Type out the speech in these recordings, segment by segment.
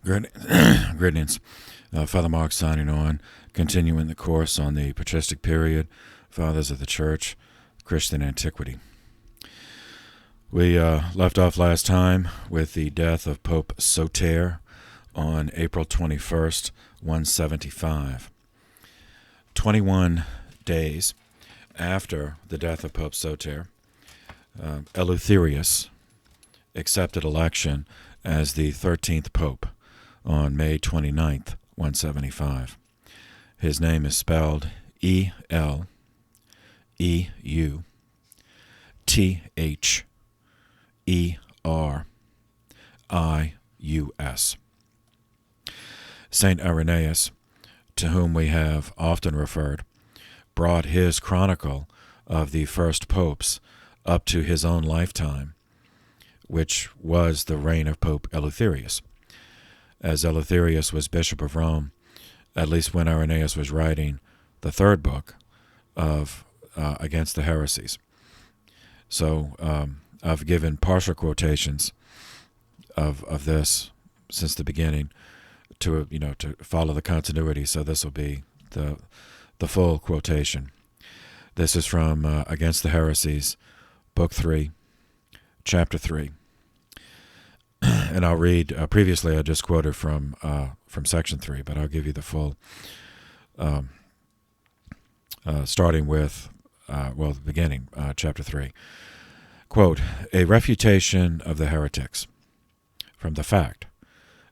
Greetings. Father Mark signing on, continuing the course on the patristic period, Fathers of the Church, Christian Antiquity. We left off last time with the death of Pope Soter on April 21st, 175. 21 days after the death of Pope Soter, Eleutherius accepted election as the 13th Pope on May 29th, 175. His name is spelled Eleutherus. Saint Irenaeus, to whom we have often referred, brought his chronicle of the first popes up to his own lifetime, which was the reign of Pope Eleutherius. As Eleutherius was Bishop of Rome, at least when Irenaeus was writing the third book of Against the Heresies. So I've given partial quotations of this since the beginning to follow the continuity. So this will be the full quotation. This is from Against the Heresies, Book 3, Chapter 3. And I'll read, previously I just quoted from Section 3, but I'll give you the full, starting with, the beginning, Chapter 3. Quote, a refutation of the heretics from the fact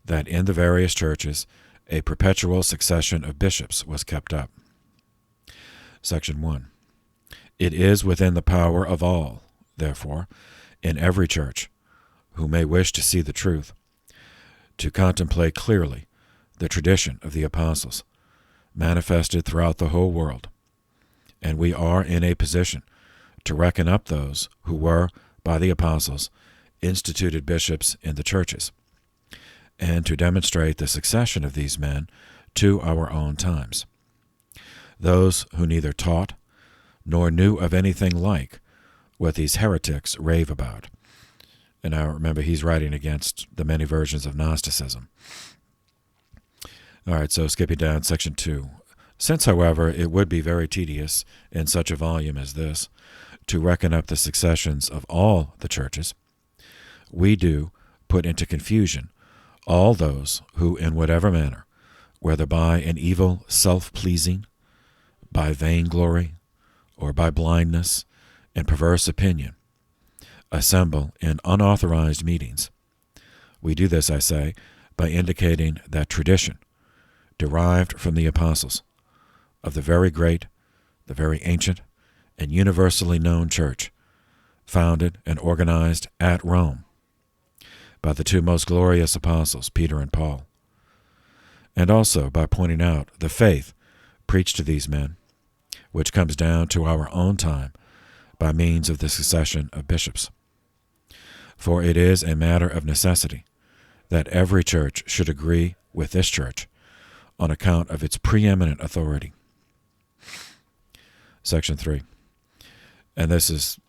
that in the various churches a perpetual succession of bishops was kept up. Section 1. It is within the power of all, therefore, in every church, who may wish to see the truth, to contemplate clearly the tradition of the apostles, manifested throughout the whole world, and we are in a position to reckon up those who were, by the apostles, instituted bishops in the churches, and to demonstrate the succession of these men to our own times. Those who neither taught nor knew of anything like what these heretics rave about. And I remember he's writing against the many versions of Gnosticism. All right, so skipping down, Section 2. Since, however, it would be very tedious in such a volume as this to reckon up the successions of all the churches, we do put into confusion all those who, in whatever manner, whether by an evil self-pleasing, by vainglory, or by blindness and perverse opinion, assemble in unauthorized meetings. We do this, I say, by indicating that tradition, derived from the apostles, of the very great, the very ancient, and universally known church, founded and organized at Rome by the two most glorious apostles, Peter and Paul, and also by pointing out the faith preached to these men, which comes down to our own time by means of the succession of bishops. For it is a matter of necessity that every church should agree with this church on account of its preeminent authority. Section 3. And this is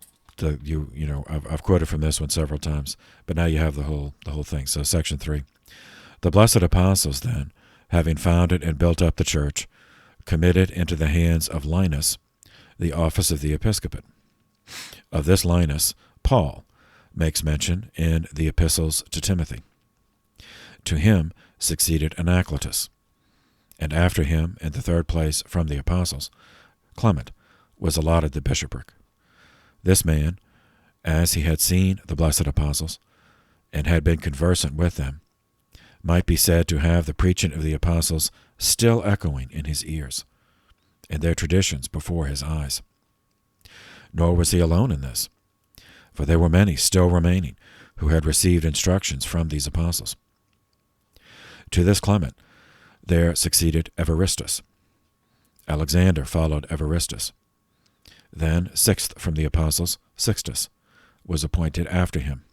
I've quoted from this one several times, but now you have the whole thing. So Section 3. The blessed apostles then, having founded and built up the church, committed into the hands of Linus the office of the episcopate. Of this Linus, Paul makes mention in the epistles to Timothy. To him succeeded Anacletus, and after him, in the third place from the apostles, Clement was allotted the bishopric. This man, as he had seen the blessed apostles, and had been conversant with them, might be said to have the preaching of the apostles still echoing in his ears, and their traditions before his eyes. Nor was he alone in this, for there were many still remaining who had received instructions from these apostles. To this Clement there succeeded Evaristus. Alexander followed Evaristus. Then, sixth from the apostles, Sixtus, was appointed after him.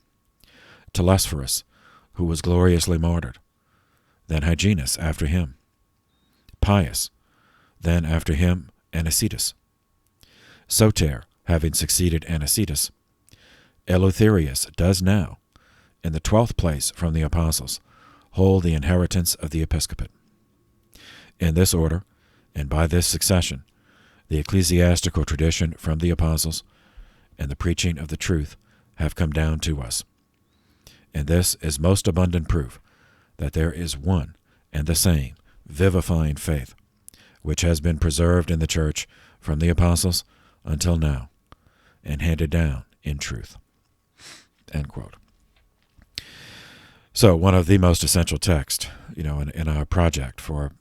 Telesphorus, who was gloriously martyred. Then Hyginus after him. Pius, then after him Anicetus. Soter, having succeeded Anicetus, Eleutherius does now, in the 12th place from the apostles, hold the inheritance of the episcopate. In this order, and by this succession, the ecclesiastical tradition from the apostles and the preaching of the truth have come down to us. And this is most abundant proof that there is one and the same vivifying faith, which has been preserved in the church from the apostles until now, and handed down in truth. End quote. So one of the most essential texts, in our project for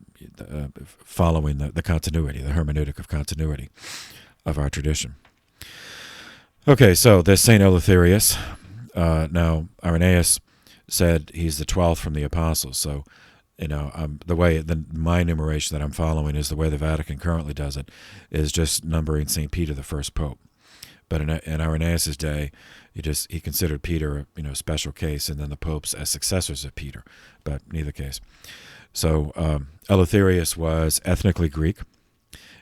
following the continuity, the hermeneutic of continuity of our tradition. Okay, so this St. Eleutherius, now Irenaeus said he's the 12th from the apostles, so my enumeration that I'm following is the way the Vatican currently does it, is just numbering St. Peter, the first pope. But in Irenaeus' day, he considered Peter, a special case, and then the popes as successors of Peter. But neither case. So Eleutherius was ethnically Greek.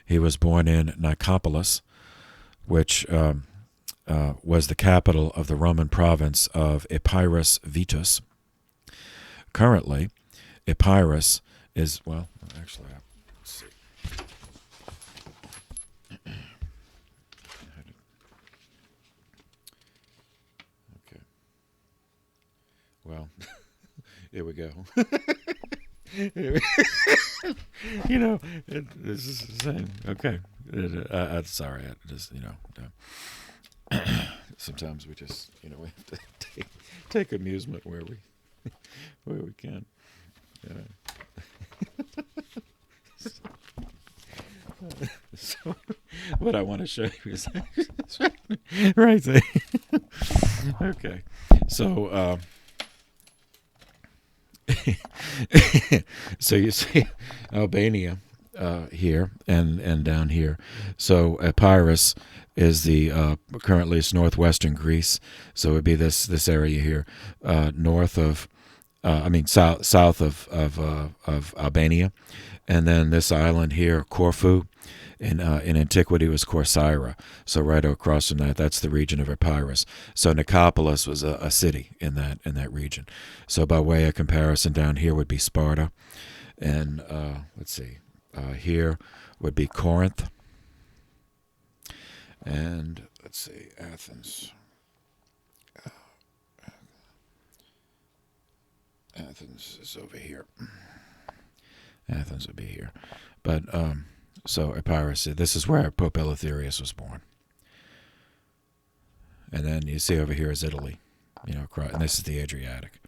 He was born in Nicopolis, which was the capital of the Roman province of Epirus Vetus. Currently, Epirus is, let's see. Okay. Well, here we go. This is the same. Okay. Sorry, I just, sometimes we just, we have to take amusement where we can. So what I want to show you is right there. Okay. So so you see Albania here and down here. So Epirus is the currently it's northwestern Greece. So it would be this area here, north of south of Albania, and then this island here, Corfu, in antiquity was Corcyra. So right across from that's the region of Epirus. So Nicopolis was a city in that region. So by way of comparison, down here would be Sparta, and here would be Corinth, and Athens. Athens is over here. Athens would be here. But, so Epirus, this is where Pope Eleutherius was born. And then you see over here is Italy, and this is the Adriatic.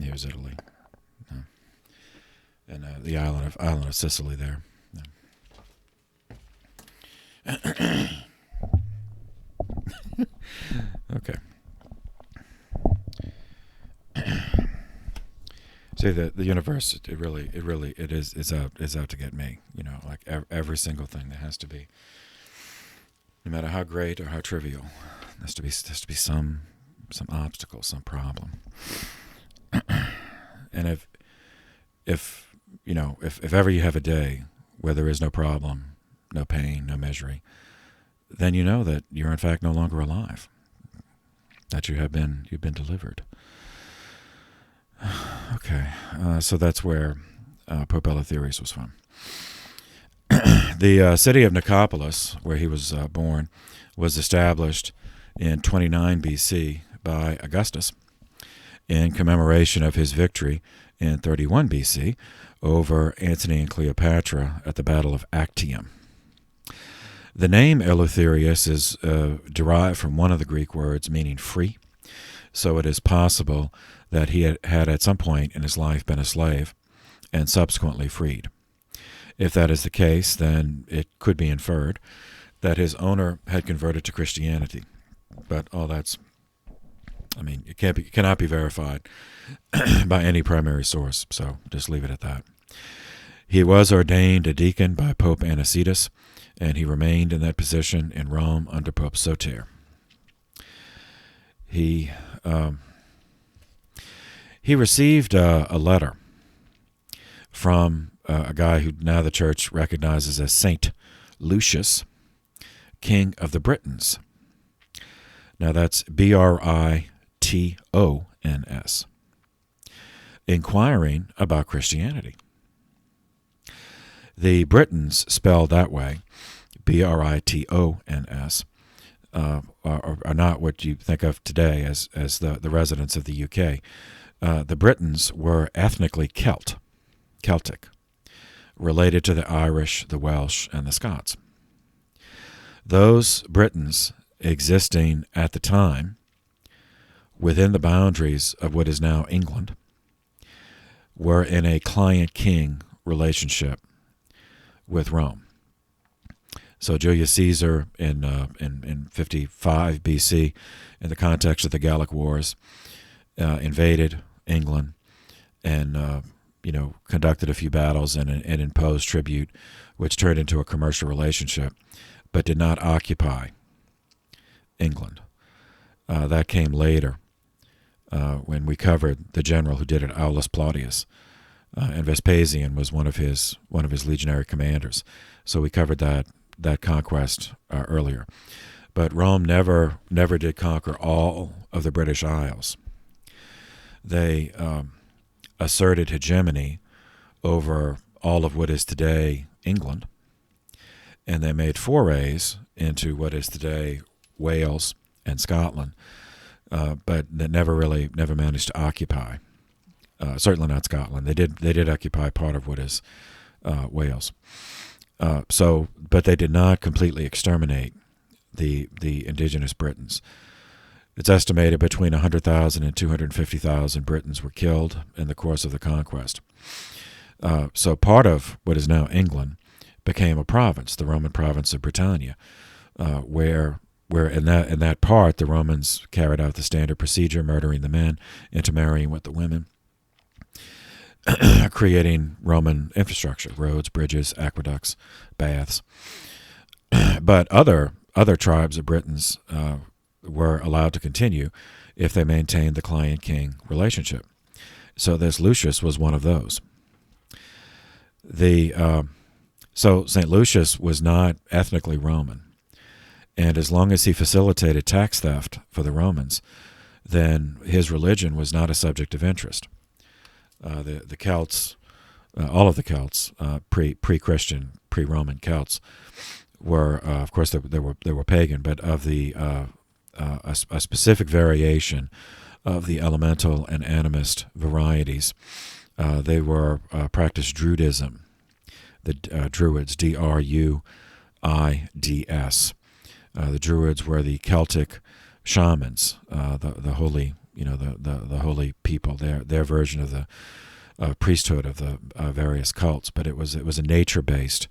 Here's Italy. And the island of Sicily there. Okay. See, the universe, it is out to get me. Like every single thing, there has to be, no matter how great or how trivial, there has to be some obstacle, some problem. And if ever you have a day where there is no problem, no pain, no misery, then you know that you're in fact no longer alive, that you've been delivered. Okay, so that's where Pope Eleutherius was from. The city of Nicopolis, where he was born, was established in 29 BC by Augustus in commemoration of his victory in 31 BC over Antony and Cleopatra at the Battle of Actium. The name Eleutherius is derived from one of the Greek words meaning free, so it is possible that he had at some point in his life been a slave and subsequently freed. If that is the case, then it could be inferred that his owner had converted to Christianity. But all it cannot be verified by any primary source, so just leave it at that. He was ordained a deacon by Pope Anicetus, and he remained in that position in Rome under Pope Soter. He received a letter from a guy who now the church recognizes as Saint Lucius, King of the Britons. Now that's Britons. inquiring about Christianity. The Britons, spelled that way, Britons, are not what you think of today as the residents of the UK. The Britons were ethnically Celtic, related to the Irish, the Welsh, and the Scots. Those Britons existing at the time within the boundaries of what is now England were in a client-king relationship with Rome. So Julius Caesar in 55 BC, in the context of the Gallic Wars, invaded England and conducted a few battles and imposed tribute, which turned into a commercial relationship, but did not occupy England. That came later when we covered the general who did it, Aulus Plautius, and Vespasian was one of his legionary commanders. So we covered that conquest earlier. But Rome never did conquer all of the British Isles. They asserted hegemony over all of what is today England, and they made forays into what is today Wales and Scotland, but they never managed to occupy. Certainly not Scotland. They did occupy part of what is Wales. But they did not completely exterminate the indigenous Britons. It's estimated between 100,000 and 250,000 Britons were killed in the course of the conquest. So part of what is now England became a province, the Roman province of Britannia, where in that part the Romans carried out the standard procedure, murdering the men, intermarrying with the women, creating Roman infrastructure, roads, bridges, aqueducts, baths. But other tribes of Britons were allowed to continue if they maintained the client-king relationship. So this Lucius was one of those. So St. Lucius was not ethnically Roman, and as long as he facilitated tax theft for the Romans, then his religion was not a subject of interest. The Celts, all of the Celts, pre-Christian, pre-Roman Celts, were, of course, they were pagan, but of the a specific variation of the elemental and animist varieties. They were practiced Druidism. The Druids, Druids. The Druids were the Celtic shamans, the holy, the holy people. Their version of the priesthood of the various cults, but it was a nature-based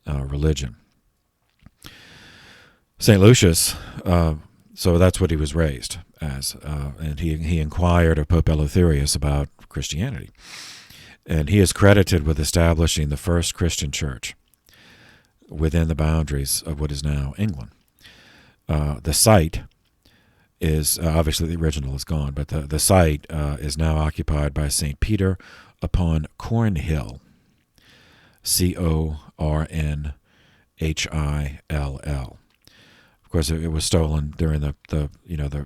religion. St. Lucius, so that's what he was raised as, and he inquired of Pope Eleutherius about Christianity, and he is credited with establishing the first Christian church within the boundaries of what is now England. The site is, obviously the original is gone, but the site is now occupied by St. Peter upon Cornhill, Cornhill. Of course, it was stolen during the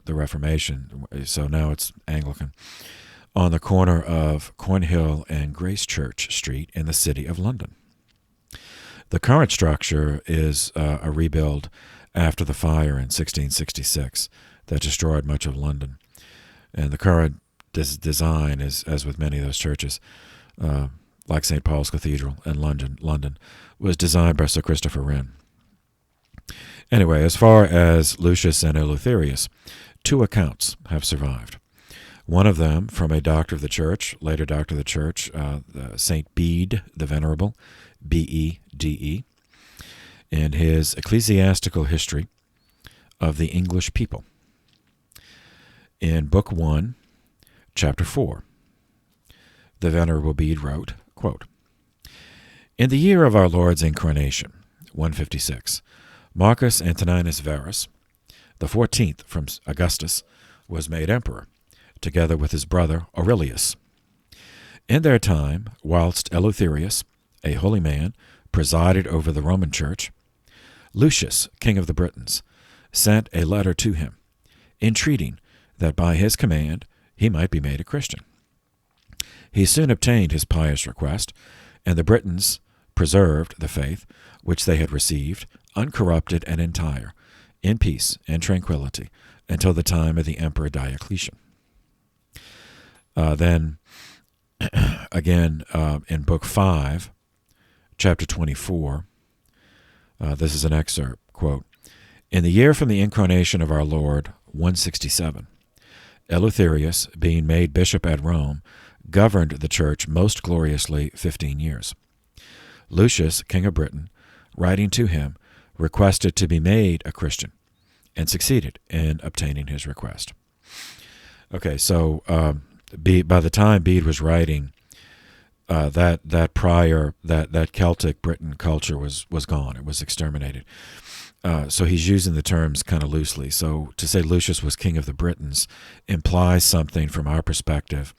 Reformation, so now it's Anglican, on the corner of Cornhill and Grace Church Street in the city of London. The current structure is a rebuild after the fire in 1666 that destroyed much of London. And the current design is, as with many of those churches, like St. Paul's Cathedral in London, was designed by Sir Christopher Wren. Anyway, as far as Lucius and Eleutherius, two accounts have survived. One of them from a doctor of the church, later doctor of the church, St. Bede the Venerable, Bede, in his Ecclesiastical History of the English People. In Book 1, Chapter 4, the Venerable Bede wrote, quote, "In the year of our Lord's incarnation, 156, Marcus Antoninus Verus, the 14th from Augustus, was made emperor, together with his brother Aurelius. In their time, whilst Eleutherius, a holy man, presided over the Roman Church, Lucius, king of the Britons, sent a letter to him, entreating that by his command he might be made a Christian. He soon obtained his pious request, and the Britons preserved the faith which they had received, uncorrupted and entire, in peace and tranquility, until the time of the Emperor Diocletian. Then, again, in Book 5, Chapter 24, this is an excerpt, quote, "In the year from the incarnation of our Lord, 167, Eleutherius, being made bishop at Rome, governed the church most gloriously 15 years. Lucius, king of Britain, writing to him, requested to be made a Christian, and succeeded in obtaining his request." Okay, so by the time Bede was writing, that Celtic Britain culture was gone. It was exterminated. So he's using the terms kind of loosely. So to say Lucius was king of the Britons implies something from our perspective,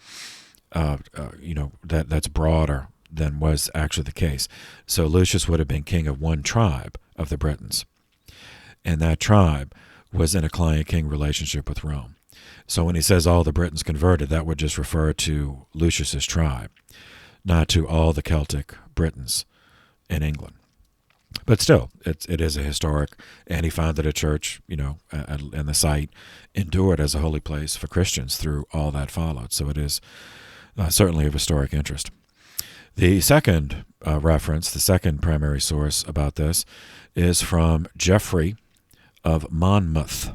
that's broader than was actually the case. So Lucius would have been king of one tribe of the Britons, and that tribe was in a client-king relationship with Rome. So when he says all the Britons converted, that would just refer to Lucius's tribe, not to all the Celtic Britons in England. But still, it is a historic, and he founded a church, and the site endured as a holy place for Christians through all that followed. So it is certainly of historic interest. The second reference, the second primary source about this, is from Geoffrey of Monmouth,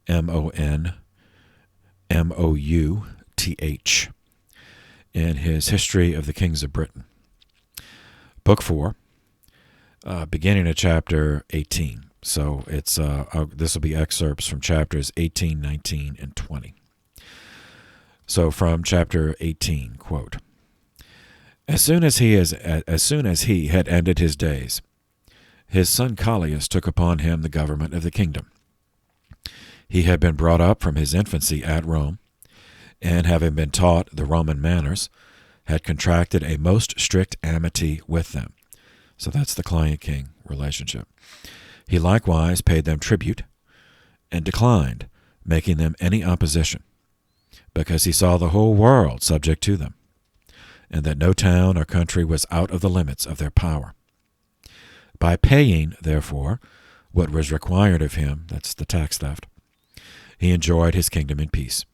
Monmouth, in his History of the Kings of Britain. Book 4, beginning at chapter 18. So it's this will be excerpts from chapters 18, 19, and 20. So from chapter 18, quote, As soon as he had ended his days, his son Callias took upon him the government of the kingdom. He had been brought up from his infancy at Rome, and having been taught the Roman manners, had contracted a most strict amity with them. So that's the client-king relationship. He likewise paid them tribute, and declined making them any opposition, because he saw the whole world subject to them, and that no town or country was out of the limits of their power. By paying, therefore, what was required of him, that's the tax theft, he enjoyed his kingdom in peace.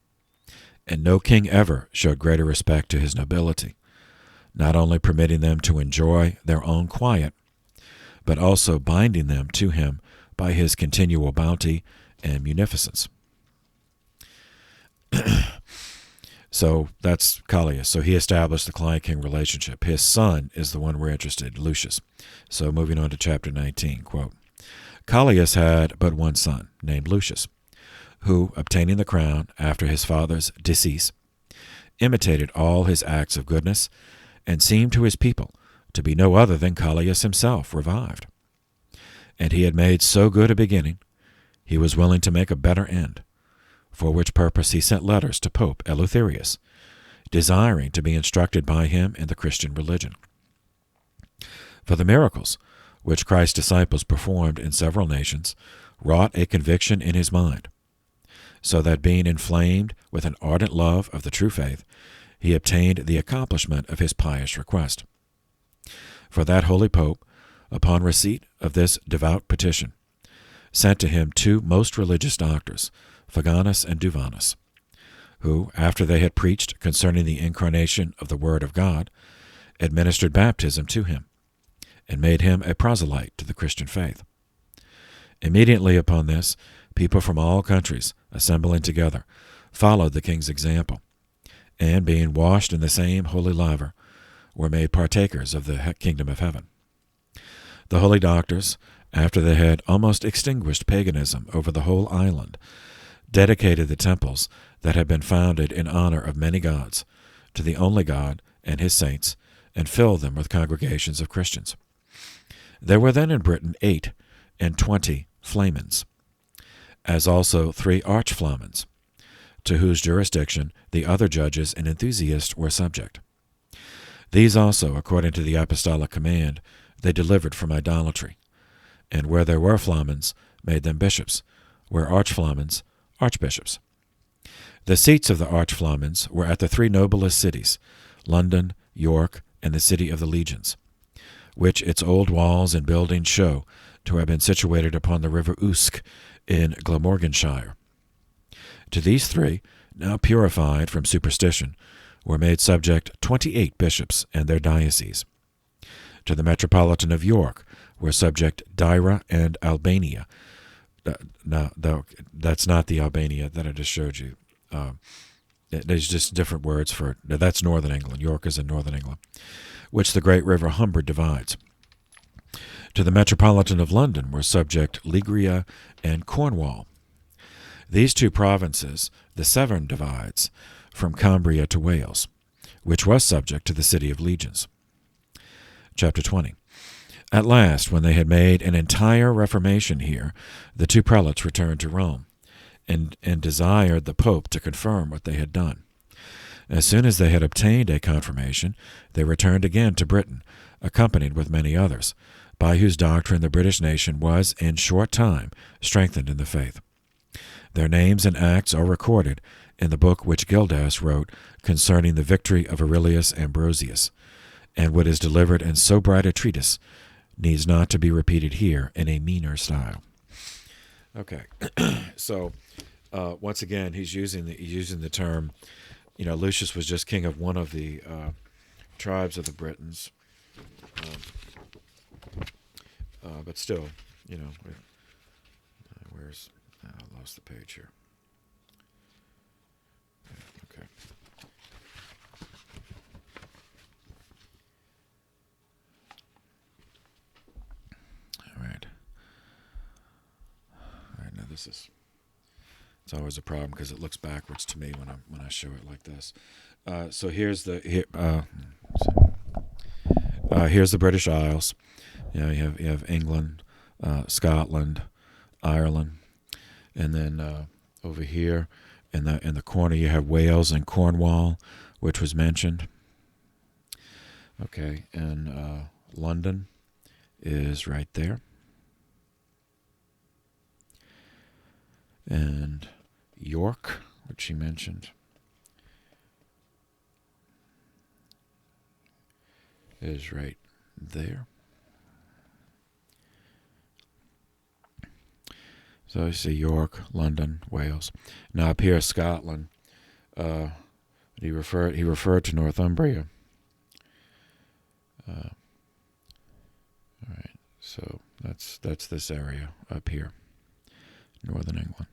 And no king ever showed greater respect to his nobility, not only permitting them to enjoy their own quiet, but also binding them to him by his continual bounty and munificence. So that's Callias. So he established the client-king relationship. His son is the one we're interested in, Lucius. So moving on to chapter 19, quote, Callias had but one son, named Lucius, who, obtaining the crown after his father's decease, imitated all his acts of goodness, and seemed to his people to be no other than Callias himself revived. And he had made so good a beginning, he was willing to make a better end, for which purpose he sent letters to Pope Eleutherius, desiring to be instructed by him in the Christian religion. For the miracles which Christ's disciples performed in several nations wrought a conviction in his mind, so that being inflamed with an ardent love of the true faith, he obtained the accomplishment of his pious request. For that holy pope, upon receipt of this devout petition, sent to him two most religious doctors, Faganus and Duvanus, who, after they had preached concerning the incarnation of the Word of God, administered baptism to him, and made him a proselyte to the Christian faith. Immediately upon this, people from all countries, assembling together, followed the king's example, and being washed in the same holy laver, were made partakers of the kingdom of heaven. The holy doctors, after they had almost extinguished paganism over the whole island, dedicated the temples that had been founded in honor of many gods to the only God and his saints, and filled them with congregations of Christians. There were then in Britain 28 flamens, as also 3 archflamens, to whose jurisdiction the other judges and enthusiasts were subject. These also, according to the apostolic command, they delivered from idolatry, and where there were flamens, made them bishops, where archflamens, archbishops. The seats of the Archflamens were at the three noblest cities, London, York, and the city of the legions, which its old walls and buildings show to have been situated upon the river Usk in Glamorganshire. To these three, now purified from superstition, were made subject 28 bishops and their dioceses. To the metropolitan of York were subject Dyra and Albania. No, that's not the Albania that I just showed you. There's just different words for it. That's northern England. York is in northern England, which the great river Humber divides. To the metropolitan of London were subject Ligria and Cornwall. These two provinces the Severn divides from Cumbria to Wales, which was subject to the city of legions. Chapter 20. At last, when they had made an entire reformation here, the two prelates returned to Rome, and desired the Pope to confirm what they had done. As soon as they had obtained a confirmation, they returned again to Britain, accompanied with many others, by whose doctrine the British nation was in short time strengthened in the faith. Their names and acts are recorded in the book which Gildas wrote concerning the victory of Aurelius Ambrosius, and what is delivered in so bright a treatise needs not to be repeated here in a meaner style. Okay, so once again, he's using the term. Lucius was just king of one of the tribes of the Britons, but still, where's I lost the page here. Okay. All right. Now it's always a problem because it looks backwards to me when I show it like this. So here's here's the British Isles. You have England, Scotland, Ireland, and then over here in the corner you have Wales and Cornwall, which was mentioned. Okay, and London is right there. And York, which he mentioned, is right there. So you see York, London, Wales. Now up here, Scotland. He referred to Northumbria. All right, so that's this area up here, northern England.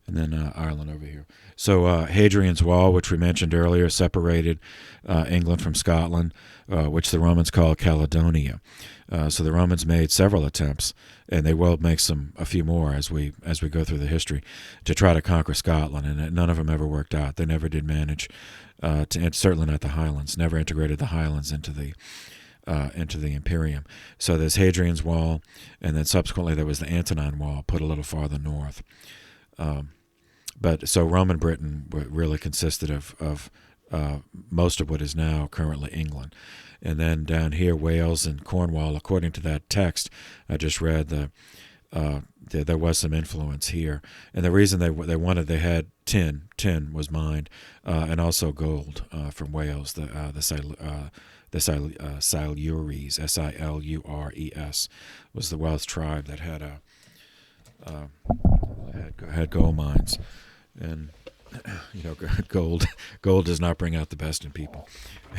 And then Ireland over here. So Hadrian's Wall, which we mentioned earlier, separated England from Scotland, which the Romans called Caledonia. So the Romans made several attempts, and they will make a few more as we go through the history, to try to conquer Scotland, and none of them ever worked out. They never did manage to, certainly not the Highlands, never integrated the Highlands into the Imperium. So there's Hadrian's Wall, and then subsequently there was the Antonine Wall, put a little farther north. But so Roman Britain really consisted of most of what is now currently England. And then down here, Wales and Cornwall, according to that text I just read, there was some influence here. And the reason they had tin was mined, and also gold from Wales, the Silures, Silures, was the Welsh tribe that had gold mines. And gold does not bring out the best in people,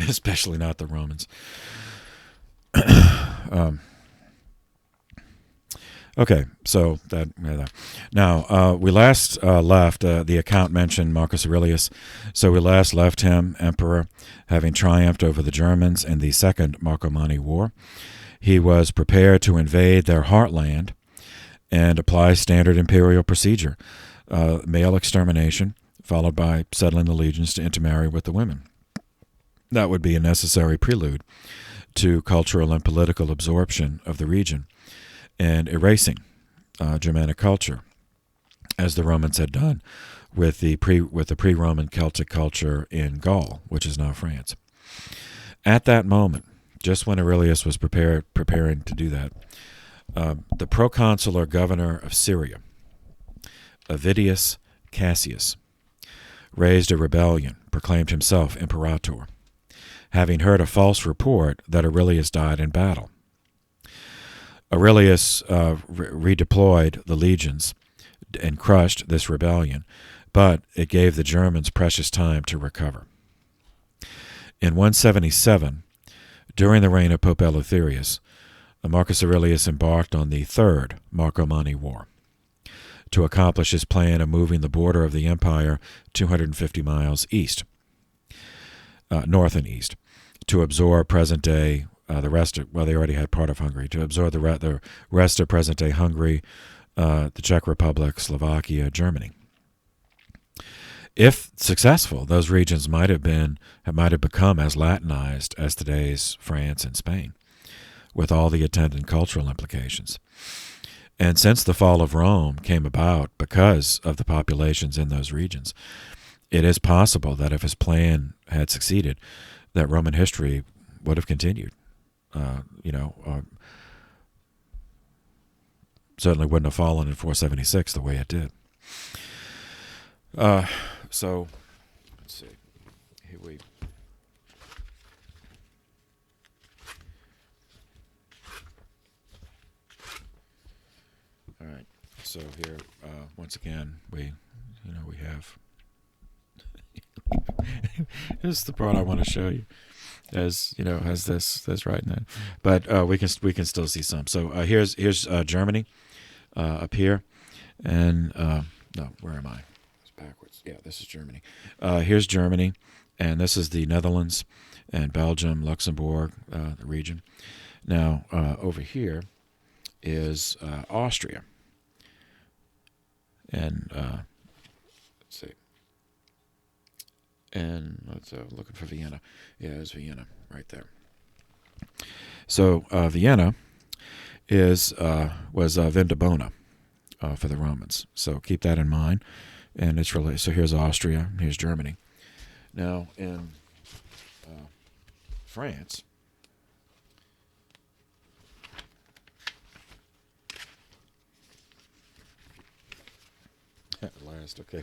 especially not the Romans. Okay, so that now we last left the account mentioned Marcus Aurelius. So we last left him emperor, having triumphed over the Germans in the Second Marcomanni War. He was prepared to invade their heartland and apply standard imperial procedure, male extermination, followed by settling the legions to intermarry with the women. That would be a necessary prelude to cultural and political absorption of the region and erasing Germanic culture, as the Romans had done with the pre-Roman Celtic culture in Gaul, which is now France. At that moment, just when Aurelius was preparing to do that, The proconsular governor of Syria, Avidius Cassius, raised a rebellion, proclaimed himself imperator, having heard a false report that Aurelius died in battle. Aurelius redeployed the legions and crushed this rebellion, but it gave the Germans precious time to recover. In 177, during the reign of Pope Eleutherius, Marcus Aurelius embarked on the Third Marcomanni War to accomplish his plan of moving the border of the empire 250 miles north and east, to absorb present-day the rest of, well, they already had part of Hungary, to absorb the rest of present-day Hungary, the Czech Republic, Slovakia, Germany. If successful, those regions might have become as Latinized as today's France and Spain, with all the attendant cultural implications. And since the fall of Rome came about because of the populations in those regions, it is possible that if his plan had succeeded, that Roman history would have continued. Certainly wouldn't have fallen in 476 the way it did. So, let's see. Here we. All right. So here, once again, we have. This is the part I want to show you, as has this right now, but we can still see some. So here's Germany up here, and no, where am I? It's backwards. Yeah, this is Germany. Here's Germany, and this is the Netherlands and Belgium, Luxembourg, the region. Now over here is Austria, and let's see. And let's looking for Vienna. Yeah, it's Vienna right there. So Vienna was Vindobona for the Romans. So keep that in mind. And it's related. So here's Austria. Here's Germany. Now in France. At last, okay.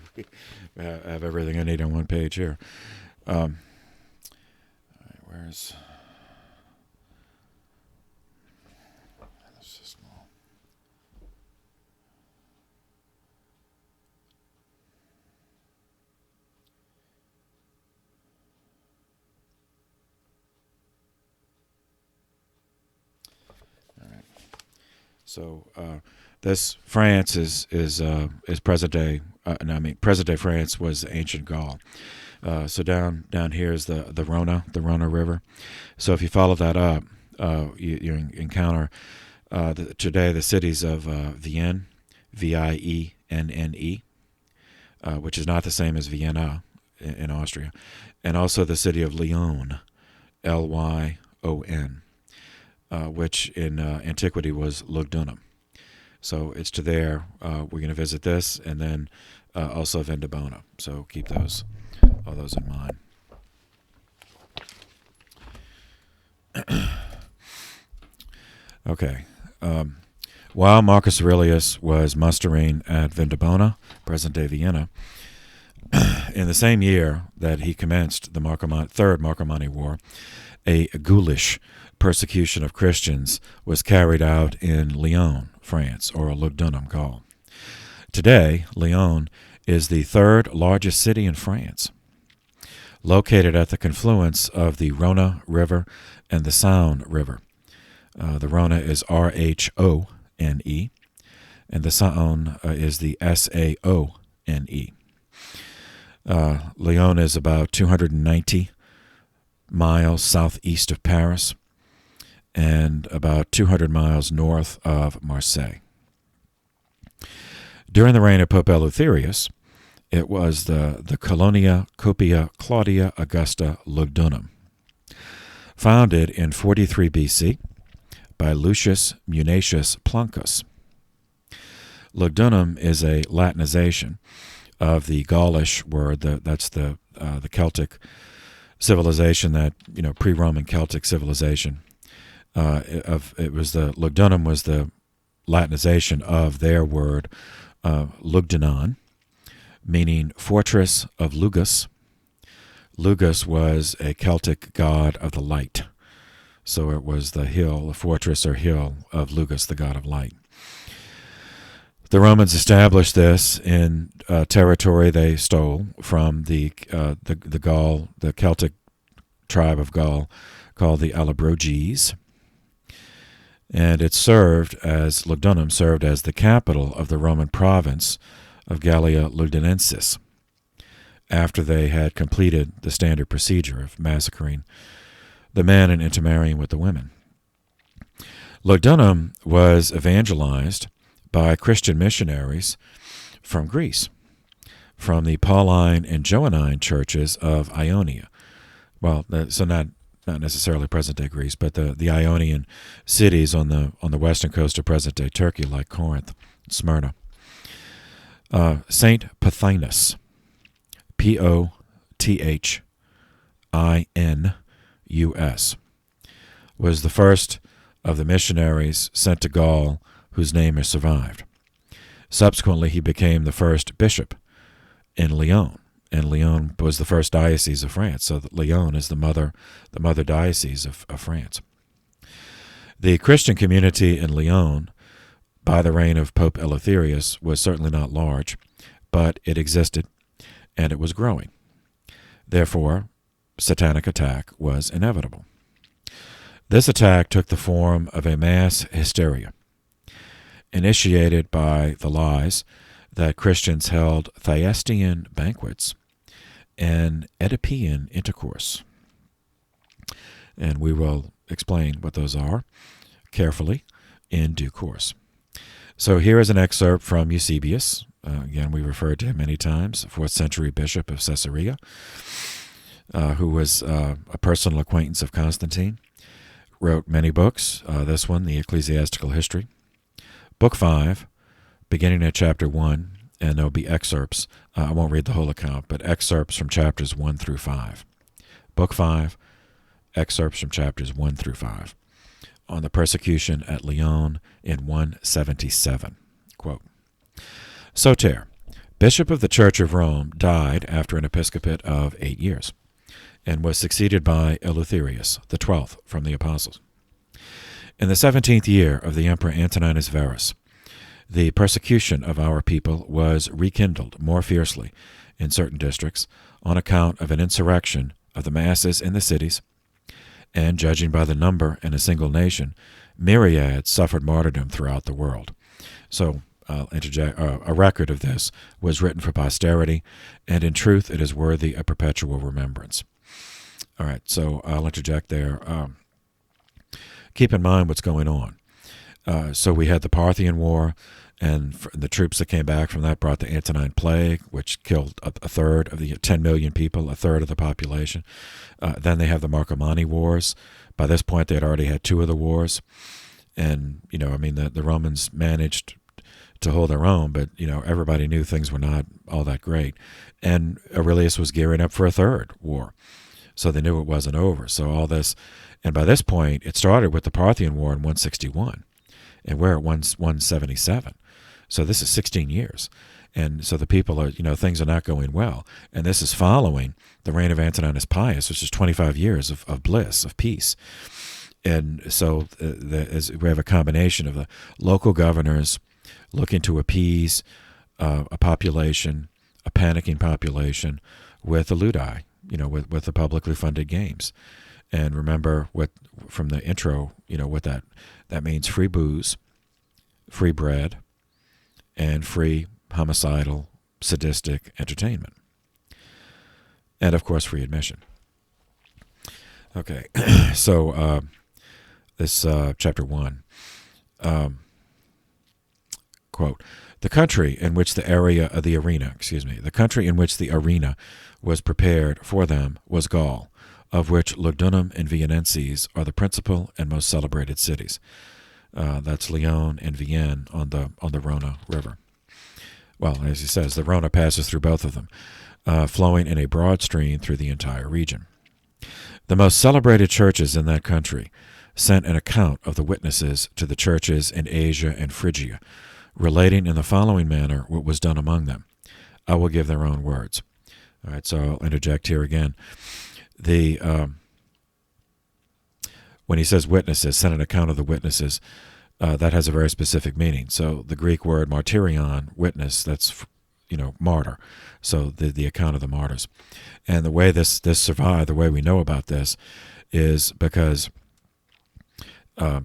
I have everything I need on one page here. All right, where's... This is small. All right. So this France is present day. Present day France was ancient Gaul. So down here is the Rhona River. So if you follow that up, you encounter today the cities of Vienne, Vienne, which is not the same as Vienna in Austria, and also the city of Lyon, Lyon, which in antiquity was Lugdunum. So it's to there. We're going to visit this, and then also Vindobona. So keep all those in mind. Okay. While Marcus Aurelius was mustering at Vindobona, present-day Vienna, in the same year that he commenced the Third Marcomanni War, a ghoulish persecution of Christians was carried out in Lyon, France, or Lugdunum, Gaul. Today, Lyon is the third largest city in France, located at the confluence of the Rhona River and the Saône River. The Rhona is Rhone, and the Saône is the Saone. Lyon is about 290 miles southeast of Paris and about 200 miles north of Marseille. During the reign of Pope Eleutherius, it was the Colonia Copia Claudia Augusta Lugdunum, founded in 43 BC by Lucius Munatius Plancus. Lugdunum is a Latinization of the Gaulish word. That's the Celtic civilization, that pre-Roman Celtic civilization. Lugdunum was the Latinization of their word Lugdunum, meaning fortress of Lugus. Lugus was a Celtic god of the light. So it was the hill, the fortress or hill of Lugus, the god of light. The Romans established this in territory they stole from the Gaul, the Celtic tribe of Gaul, called the Allobroges. And it served as, Lugdunum served as the capital of the Roman province of Gallia Lugdunensis, after they had completed the standard procedure of massacring the men and intermarrying with the women. Lugdunum was evangelized by Christian missionaries from Greece, from the Pauline and Johannine churches of Ionia. Well, so not necessarily present-day Greece, but the Ionian cities on the western coast of present-day Turkey, like Corinth, Smyrna. Saint Pothinus, Pothinus, was the first of the missionaries sent to Gaul whose name has survived. Subsequently, he became the first bishop in Lyon, and Lyon was the first diocese of France, so that Lyon is the mother diocese of France. The Christian community in Lyon, by the reign of Pope Eleutherius, was certainly not large, but it existed, and it was growing. Therefore, satanic attack was inevitable. This attack took the form of a mass hysteria, initiated by the lies that Christians held Thyestean banquets and Oedipian intercourse. And we will explain what those are carefully in due course. So here is an excerpt from Eusebius. Again, we referred to him many times, 4th century bishop of Caesarea, who was a personal acquaintance of Constantine. Wrote many books. This one, The Ecclesiastical History. Book 5, beginning at chapter 1, and there'll be excerpts. I won't read the whole account, but excerpts from chapters 1 through 5. Book 5, excerpts from chapters 1 through 5. On the persecution at Lyon in 177. Quote, Soter, bishop of the Church of Rome, died after an episcopate of 8 years, and was succeeded by Eleutherius, the 12th from the apostles. In the 17th year of the Emperor Antoninus Verus, the persecution of our people was rekindled more fiercely in certain districts on account of an insurrection of the masses in the cities, and judging by the number in a single nation, myriads suffered martyrdom throughout the world. So, I'll interject, a record of this was written for posterity, and in truth it is worthy of perpetual remembrance. All right, so I'll interject there. Keep in mind what's going on. So we had the Parthian War, and the troops that came back from that brought the Antonine Plague, which killed a third of the 10 million people, a third of the population. Then they have the Marcomanni Wars. By this point, they had already had 2 of the wars. And, the Romans managed to hold their own, but, everybody knew things were not all that great. And Aurelius was gearing up for a third war. So they knew it wasn't over. So all this, and by this point, it started with the Parthian War in 161, and we're at 177. So this is 16 years. And so the people are, things are not going well. And this is following the reign of Antoninus Pius, which is 25 years of bliss, of peace. And so we have a combination of the local governors looking to appease a population, a panicking population, with the ludi, with the publicly funded games. And remember from the intro, what that means: free booze, free bread, and free homicidal, sadistic entertainment. And of course, free admission. Okay, so this chapter 1. Quote, the country in which the arena was prepared for them was Gaul, of which Lugdunum and Viennenses are the principal and most celebrated cities. That's Lyon and Vienne on the Rhone River. Well, as he says, the Rhone passes through both of them, flowing in a broad stream through the entire region. The most celebrated churches in that country sent an account of the witnesses to the churches in Asia and Phrygia, relating in the following manner what was done among them. I will give their own words. All right, so I'll interject here again. When he says witnesses, sent an account of the witnesses, that has a very specific meaning. So the Greek word martyrion, witness, that's martyr. So the account of the martyrs. And the way this survived, the way we know about this, is because a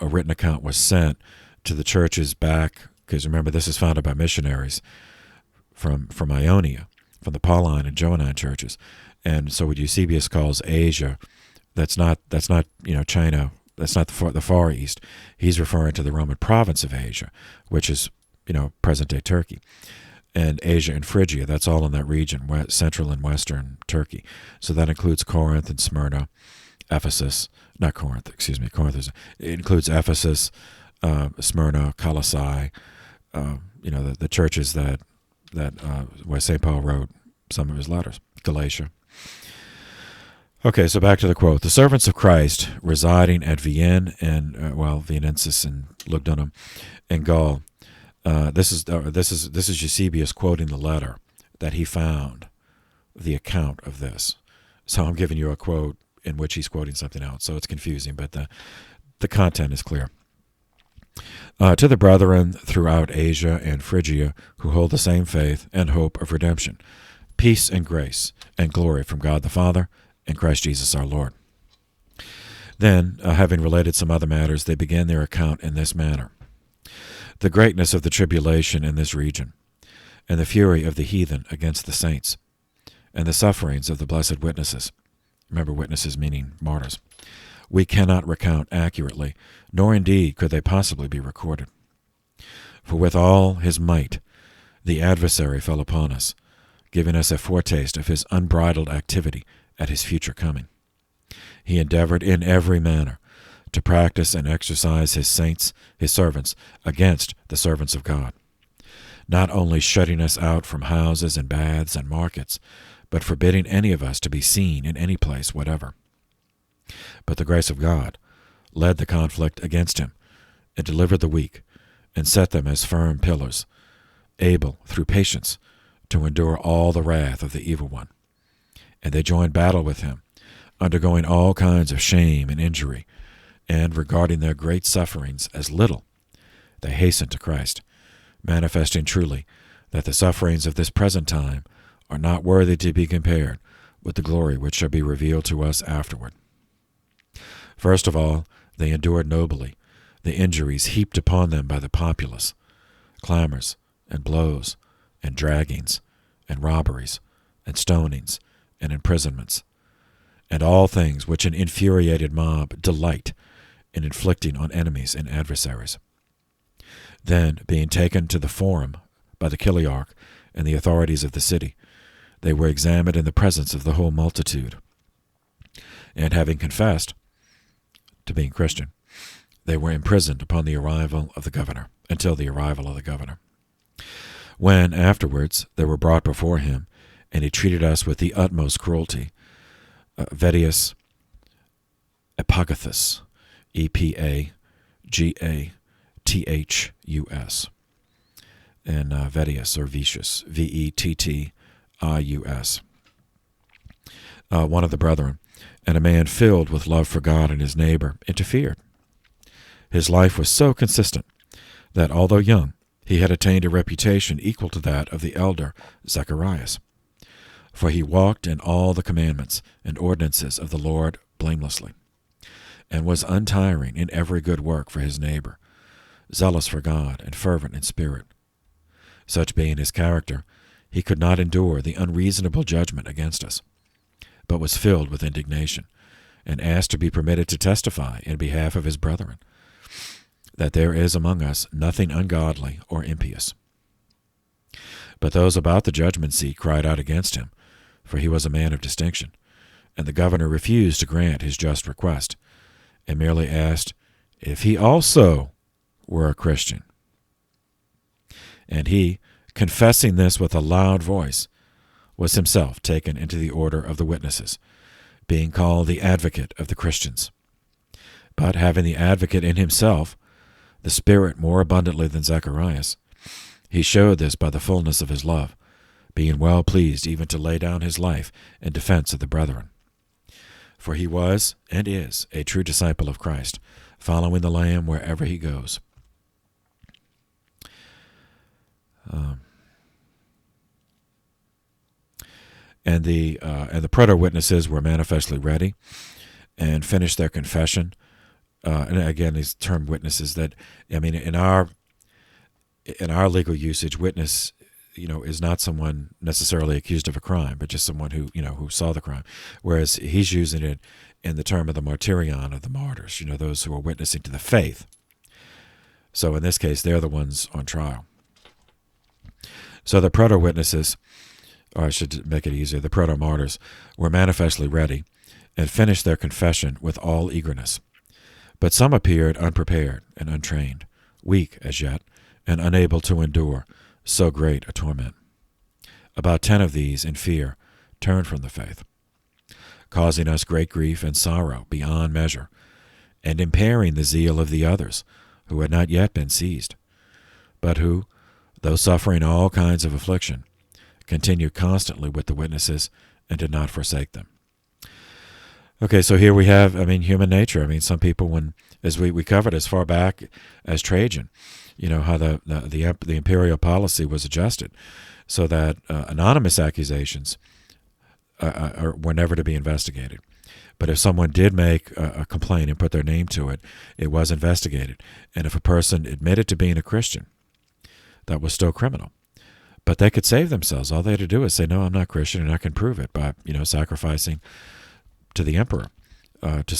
written account was sent to the churches back, because remember, this is founded by missionaries from Ionia, from the Pauline and Johannine churches. And so what Eusebius calls Asia, that's not China, that's not the Far East. He's referring to the Roman province of Asia, which is present-day Turkey. And Asia and Phrygia, that's all in that region, central and western Turkey. So that includes Corinth and Smyrna, Ephesus, not Corinth, excuse me, Corinth it includes Ephesus, Smyrna, Colossae, the churches that where St. Paul wrote some of his letters, Galatia. Okay, so back to the quote. The servants of Christ residing at Vienne and Vienensis and Lugdunum and Gaul. This is Eusebius quoting the letter that he found, the account of this. So I'm giving you a quote in which he's quoting something else, so it's confusing, but the content is clear. To the brethren throughout Asia and Phrygia who hold the same faith and hope of redemption, peace and grace and glory from God the Father and Christ Jesus our Lord. Then, having related some other matters, they began their account in this manner. The greatness of the tribulation in this region, and the fury of the heathen against the saints, and the sufferings of the blessed witnesses. Remember, witnesses meaning martyrs. We cannot recount accurately, nor indeed could they possibly be recorded. For with all his might, the adversary fell upon us, giving us a foretaste of his unbridled activity at his future coming. He endeavored in every manner to practice and exercise his saints, his servants, against the servants of God, not only shutting us out from houses and baths and markets, but forbidding any of us to be seen in any place whatever. But the grace of God led the conflict against him, and delivered the weak, and set them as firm pillars, able, through patience, to endure all the wrath of the evil one. And they joined battle with him, undergoing all kinds of shame and injury, and regarding their great sufferings as little, they hastened to Christ, manifesting truly that the sufferings of this present time are not worthy to be compared with the glory which shall be revealed to us afterward. First of all, they endured nobly the injuries heaped upon them by the populace, clamors and blows and draggings and robberies and stonings and imprisonments, and all things which an infuriated mob delight in inflicting on enemies and adversaries. Then, being taken to the forum by the Chiliarch and the authorities of the city, they were examined in the presence of the whole multitude. And having confessed to being Christian, they were imprisoned upon the arrival of the governor, until the arrival of the governor. When, afterwards, they were brought before him, and he treated us with the utmost cruelty, Vettius Epagathus, Epagathus, and Vettius, or Vetius, Vettius, one of the brethren, and a man filled with love for God and his neighbor, interfered. His life was so consistent that, although young, he had attained a reputation equal to that of the elder Zacharias. For he walked in all the commandments and ordinances of the Lord blamelessly, and was untiring in every good work for his neighbor, zealous for God and fervent in spirit. Such being his character, he could not endure the unreasonable judgment against us, but was filled with indignation, and asked to be permitted to testify in behalf of his brethren, that there is among us nothing ungodly or impious. But those about the judgment seat cried out against him, for he was a man of distinction, and the governor refused to grant his just request, and merely asked if he also were a Christian. And he, confessing this with a loud voice, was himself taken into the order of the witnesses, being called the advocate of the Christians. But having the advocate in himself, the Spirit more abundantly than Zacharias, he showed this by the fullness of his love, being well pleased even to lay down his life in defense of the brethren. For he was, and is, a true disciple of Christ, following the Lamb wherever he goes. And the proto-witnesses were manifestly ready and finished their confession. And again, these term witnesses that, I mean, in our legal usage, witness, is not someone necessarily accused of a crime, but just someone who saw the crime. Whereas he's using it in the term of the martyrion, of the martyrs, those who are witnessing to the faith. So in this case, they're the ones on trial. So the proto-witnesses, or I should make it easier, the proto-martyrs, were manifestly ready and finished their confession with all eagerness. But some appeared unprepared and untrained, weak as yet, and unable to endure so great a torment. About 10 of these, in fear, turned from the faith, causing us great grief and sorrow beyond measure, and impairing the zeal of the others, who had not yet been seized, but who, though suffering all kinds of affliction, continued constantly with the witnesses and did not forsake them. Okay, so here we have, human nature. Some people, as we covered as far back as Trajan, how the imperial policy was adjusted so that anonymous accusations were never to be investigated. But if someone did make a complaint and put their name to it, it was investigated. And if a person admitted to being a Christian, that was still criminal. But they could save themselves. All they had to do is say, no, I'm not Christian, and I can prove it by, sacrificing to the emperor, to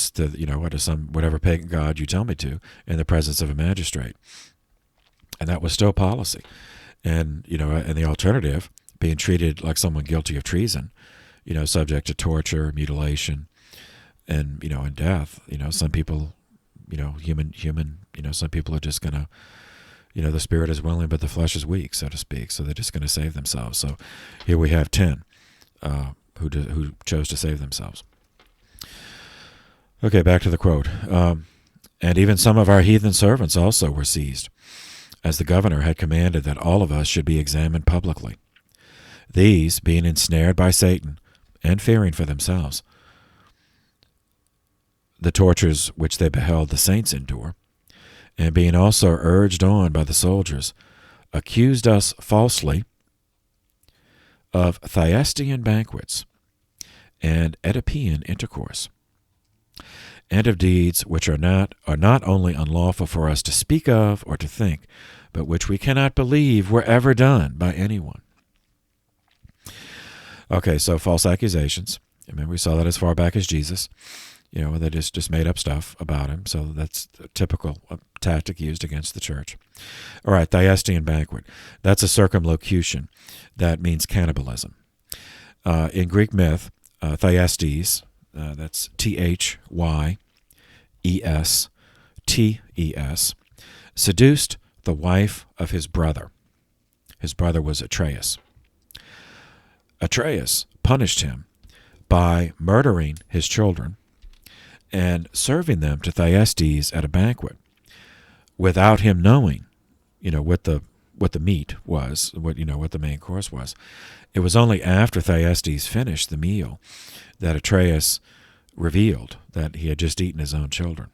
some whatever pagan god you tell me to, in the presence of a magistrate. And that was still policy. And, and the alternative, being treated like someone guilty of treason, subject to torture, mutilation, and, and death. Some people, human, some people are just going to, the spirit is willing, but the flesh is weak, so to speak. So they're just going to save themselves. So here we have 10 who chose to save themselves. Okay, back to the quote. And even some of our heathen servants also were seized, as the governor had commanded that all of us should be examined publicly. These, being ensnared by Satan and fearing for themselves the tortures which they beheld the saints endure, and being also urged on by the soldiers, accused us falsely of Thyestean banquets and Oedipian intercourse, and of deeds which are not only unlawful for us to speak of or to think, but which we cannot believe were ever done by anyone. Okay, so false accusations. We saw that as far back as Jesus. They just made up stuff about him. So that's a typical tactic used against the church. All right, Thyestean banquet. That's a circumlocution. That means cannibalism. In Greek myth, Thyestes, that's Thyestes, seduced the wife of his brother. His brother was Atreus. Atreus punished him by murdering his children and serving them to Thyestes at a banquet without him knowing, what the meat was, what the main course was. It was only after Thyestes finished the meal that Atreus revealed that he had just eaten his own children.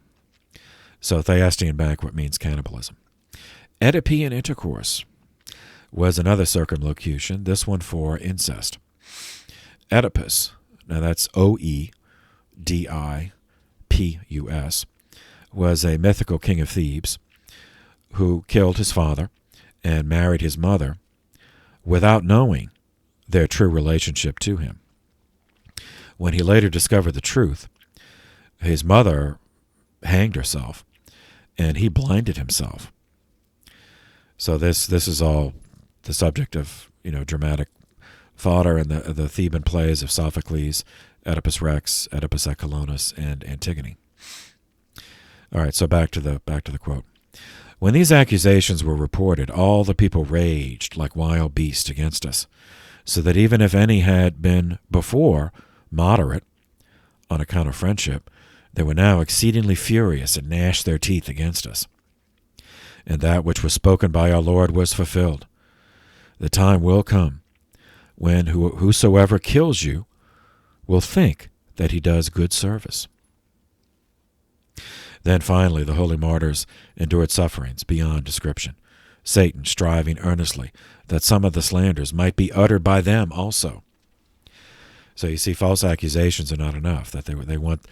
So Thyestean banquet means cannibalism. Oedipian intercourse was another circumlocution, this one for incest. Oedipus, now that's Oedipus, was a mythical king of Thebes who killed his father and married his mother without knowing their true relationship to him. When he later discovered the truth, his mother hanged herself and he blinded himself. So this is all the subject of dramatic fodder in the Theban plays of Sophocles, Oedipus Rex, Oedipus at Colonus, and Antigone. All right, so back to the quote. When these accusations were reported, all the people raged like wild beasts against us, so that even if any had been before moderate, on account of friendship, they were now exceedingly furious and gnashed their teeth against us. And that which was spoken by our Lord was fulfilled. The time will come when whosoever kills you will think that he does good service. Then finally the holy martyrs endured sufferings beyond description, Satan striving earnestly that some of the slanders might be uttered by them also. So you see, false accusations are not enough. That they want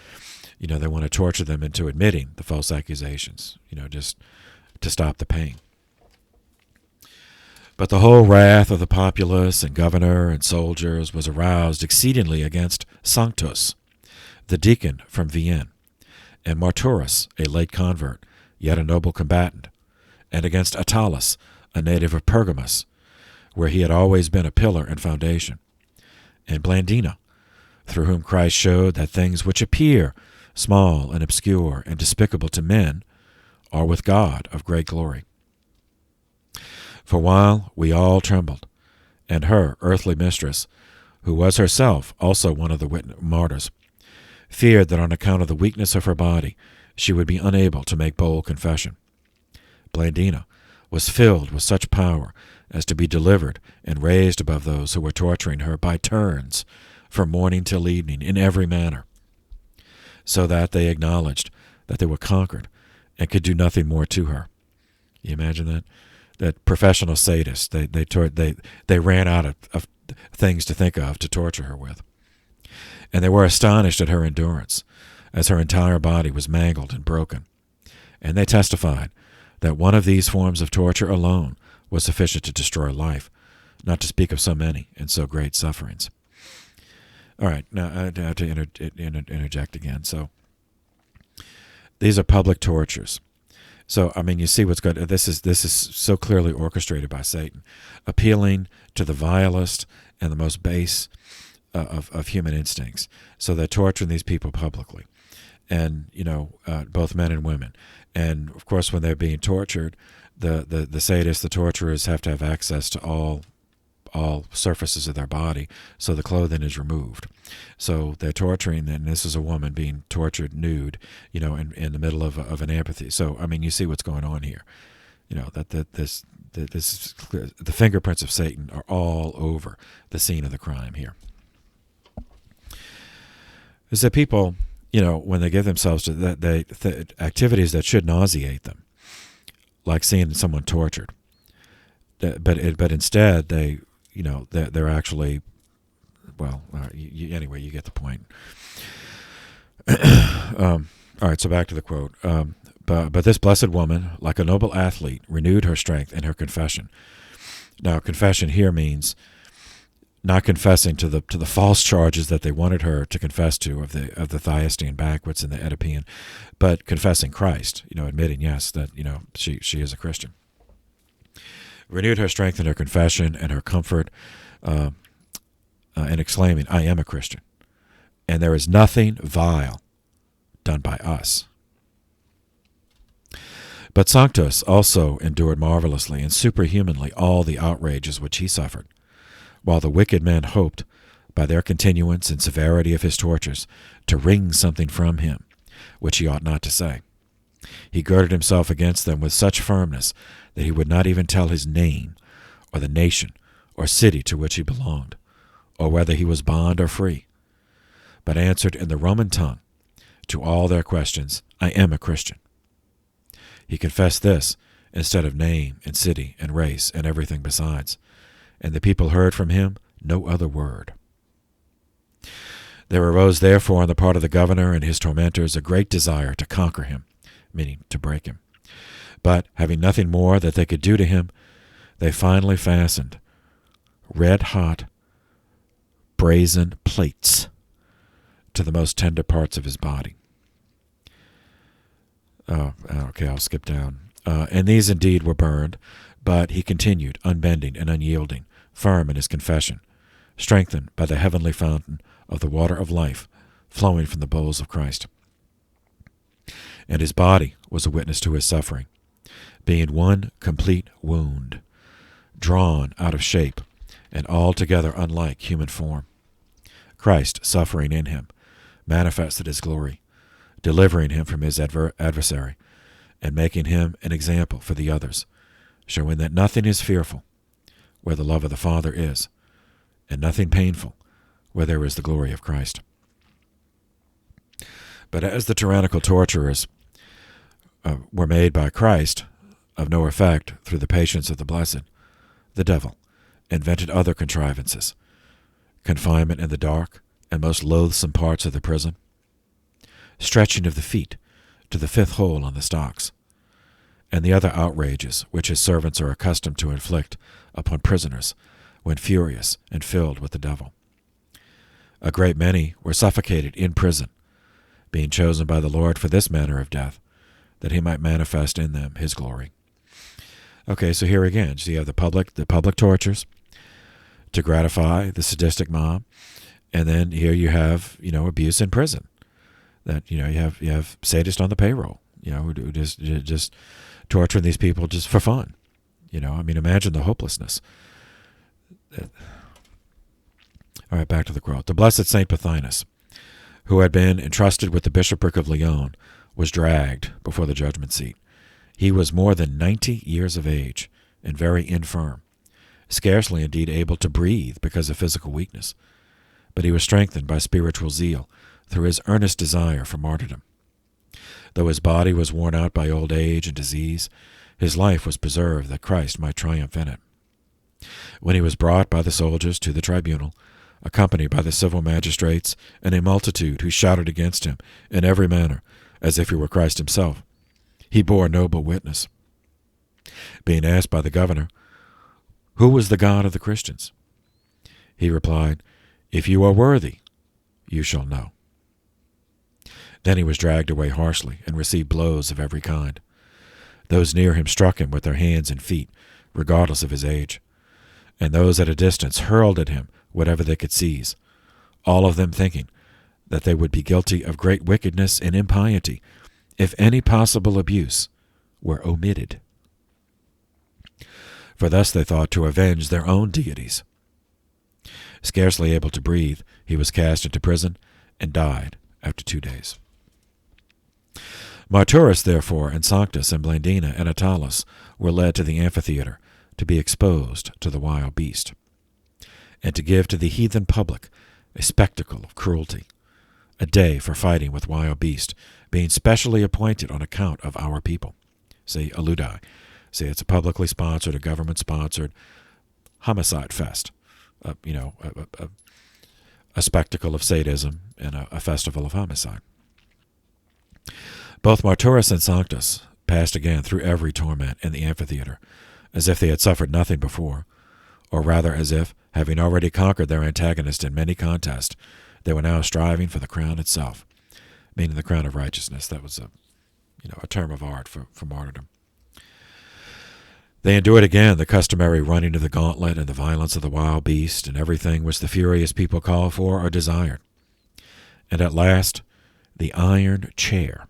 to torture them into admitting the false accusations, just to stop the pain. But the whole wrath of the populace and governor and soldiers was aroused exceedingly against Sanctus, the deacon from Vienne, and Marturus, a late convert, yet a noble combatant, and against Attalus, a native of Pergamus, where he had always been a pillar and foundation, and Blandina, through whom Christ showed that things which appear small and obscure and despicable to men are with God of great glory. For while we all trembled, and her earthly mistress, who was herself also one of the martyrs, feared that on account of the weakness of her body she would be unable to make bold confession, Blandina was filled with such power as to be delivered and raised above those who were torturing her by turns from morning till evening in every manner, so that they acknowledged that they were conquered and could do nothing more to her. You imagine that? That professional sadists, they ran out of things to think of to torture her with. And they were astonished at her endurance, as her entire body was mangled and broken. And they testified that one of these forms of torture alone was sufficient to destroy life, not to speak of so many and so great sufferings. All right, now I have to interject again. So these are public tortures. So, I mean, you see what's good. This is so clearly orchestrated by Satan, appealing to the vilest and the most base of human instincts. So they're torturing these people publicly, and both men and women. And of course, when they're being tortured, the sadists, the torturers, have to have access to all surfaces of their body, so the clothing is removed. So they're torturing, and this is a woman being tortured nude, in the middle of an amphitheater. So I mean, you see what's going on here. This is clear. The fingerprints of Satan are all over the scene of the crime here. Is that people, when they give themselves to activities that should nauseate them, like seeing someone tortured, but instead they're actually, anyway, you get the point. All right, so back to the quote. But this blessed woman, like a noble athlete, renewed her strength in her confession. Now, confession here means not confessing to the false charges that they wanted her to confess to of the Thyestean banquets and the Oedipian, but confessing Christ. Admitting, yes, that she is a Christian. Renewed her strength in her confession and her comfort, and exclaiming, "I am a Christian, and there is nothing vile done by us." But Sanctus also endured marvelously and superhumanly all the outrages which he suffered, while the wicked men hoped, by their continuance and severity of his tortures, to wring something from him, which he ought not to say. He girded himself against them with such firmness that he would not even tell his name, or the nation, or city to which he belonged, or whether he was bond or free, but answered in the Roman tongue to all their questions, "I am a Christian." He confessed this instead of name and city and race and everything besides, and the people heard from him no other word. There arose therefore on the part of the governor and his tormentors a great desire to conquer him, meaning to break him. But having nothing more that they could do to him, they finally fastened red-hot brazen plates to the most tender parts of his body. Okay, I'll skip down. And these indeed were burned, but he continued unbending and unyielding, firm in his confession, strengthened by the heavenly fountain of the water of life flowing from the bowels of Christ. And his body was a witness to his suffering, being one complete wound, drawn out of shape and altogether unlike human form. Christ suffering in him, manifested his glory, delivering him from his adversary, and making him an example for the others, showing that nothing is fearful where the love of the Father is, and nothing painful where there is the glory of Christ. But as the tyrannical torturers were made by Christ of no effect through the patience of the blessed, the devil invented other contrivances: confinement in the dark and most loathsome parts of the prison, stretching of the feet to the fifth hole on the stocks, and the other outrages which his servants are accustomed to inflict upon prisoners when furious and filled with the devil. A great many were suffocated in prison, being chosen by the Lord for this manner of death, that he might manifest in them his glory. Okay, so here again, so you have the public tortures to gratify the sadistic mob, and then here you have, abuse in prison. That, you have sadists on the payroll, who just torturing these people just for fun. Imagine the hopelessness. All right, back to the quote. The blessed Saint Pothinus, who had been entrusted with the bishopric of Lyon, was dragged before the judgment seat. He was more than 90 years of age and very infirm, scarcely indeed able to breathe because of physical weakness. But he was strengthened by spiritual zeal through his earnest desire for martyrdom. Though his body was worn out by old age and disease, his life was preserved that Christ might triumph in it. When he was brought by the soldiers to the tribunal, accompanied by the civil magistrates and a multitude who shouted against him in every manner, as if he were Christ himself, he bore noble witness. Being asked by the governor, "Who was the God of the Christians?" he replied, "If you are worthy, you shall know." Then he was dragged away harshly and received blows of every kind. Those near him struck him with their hands and feet, regardless of his age, and those at a distance hurled at him whatever they could seize, all of them thinking that they would be guilty of great wickedness and impiety if any possible abuse were omitted. For thus they thought to avenge their own deities. Scarcely able to breathe, he was cast into prison and died after 2 days. Marturus, therefore, and Sanctus, and Blandina, and Attalus were led to the amphitheater to be exposed to the wild beast, and to give to the heathen public a spectacle of cruelty, a day for fighting with wild beast, being specially appointed on account of our people. See, Eleutherius. See, it's a publicly sponsored, a government-sponsored homicide fest, a spectacle of sadism and a festival of homicide. Both Marturus and Sanctus passed again through every torment in the amphitheater, as if they had suffered nothing before, or rather as if, having already conquered their antagonist in many contests, they were now striving for the crown itself, meaning the crown of righteousness. That was a term of art for martyrdom. They endured again the customary running of the gauntlet and the violence of the wild beast and everything which the furious people called for or desired. And at last, the iron chair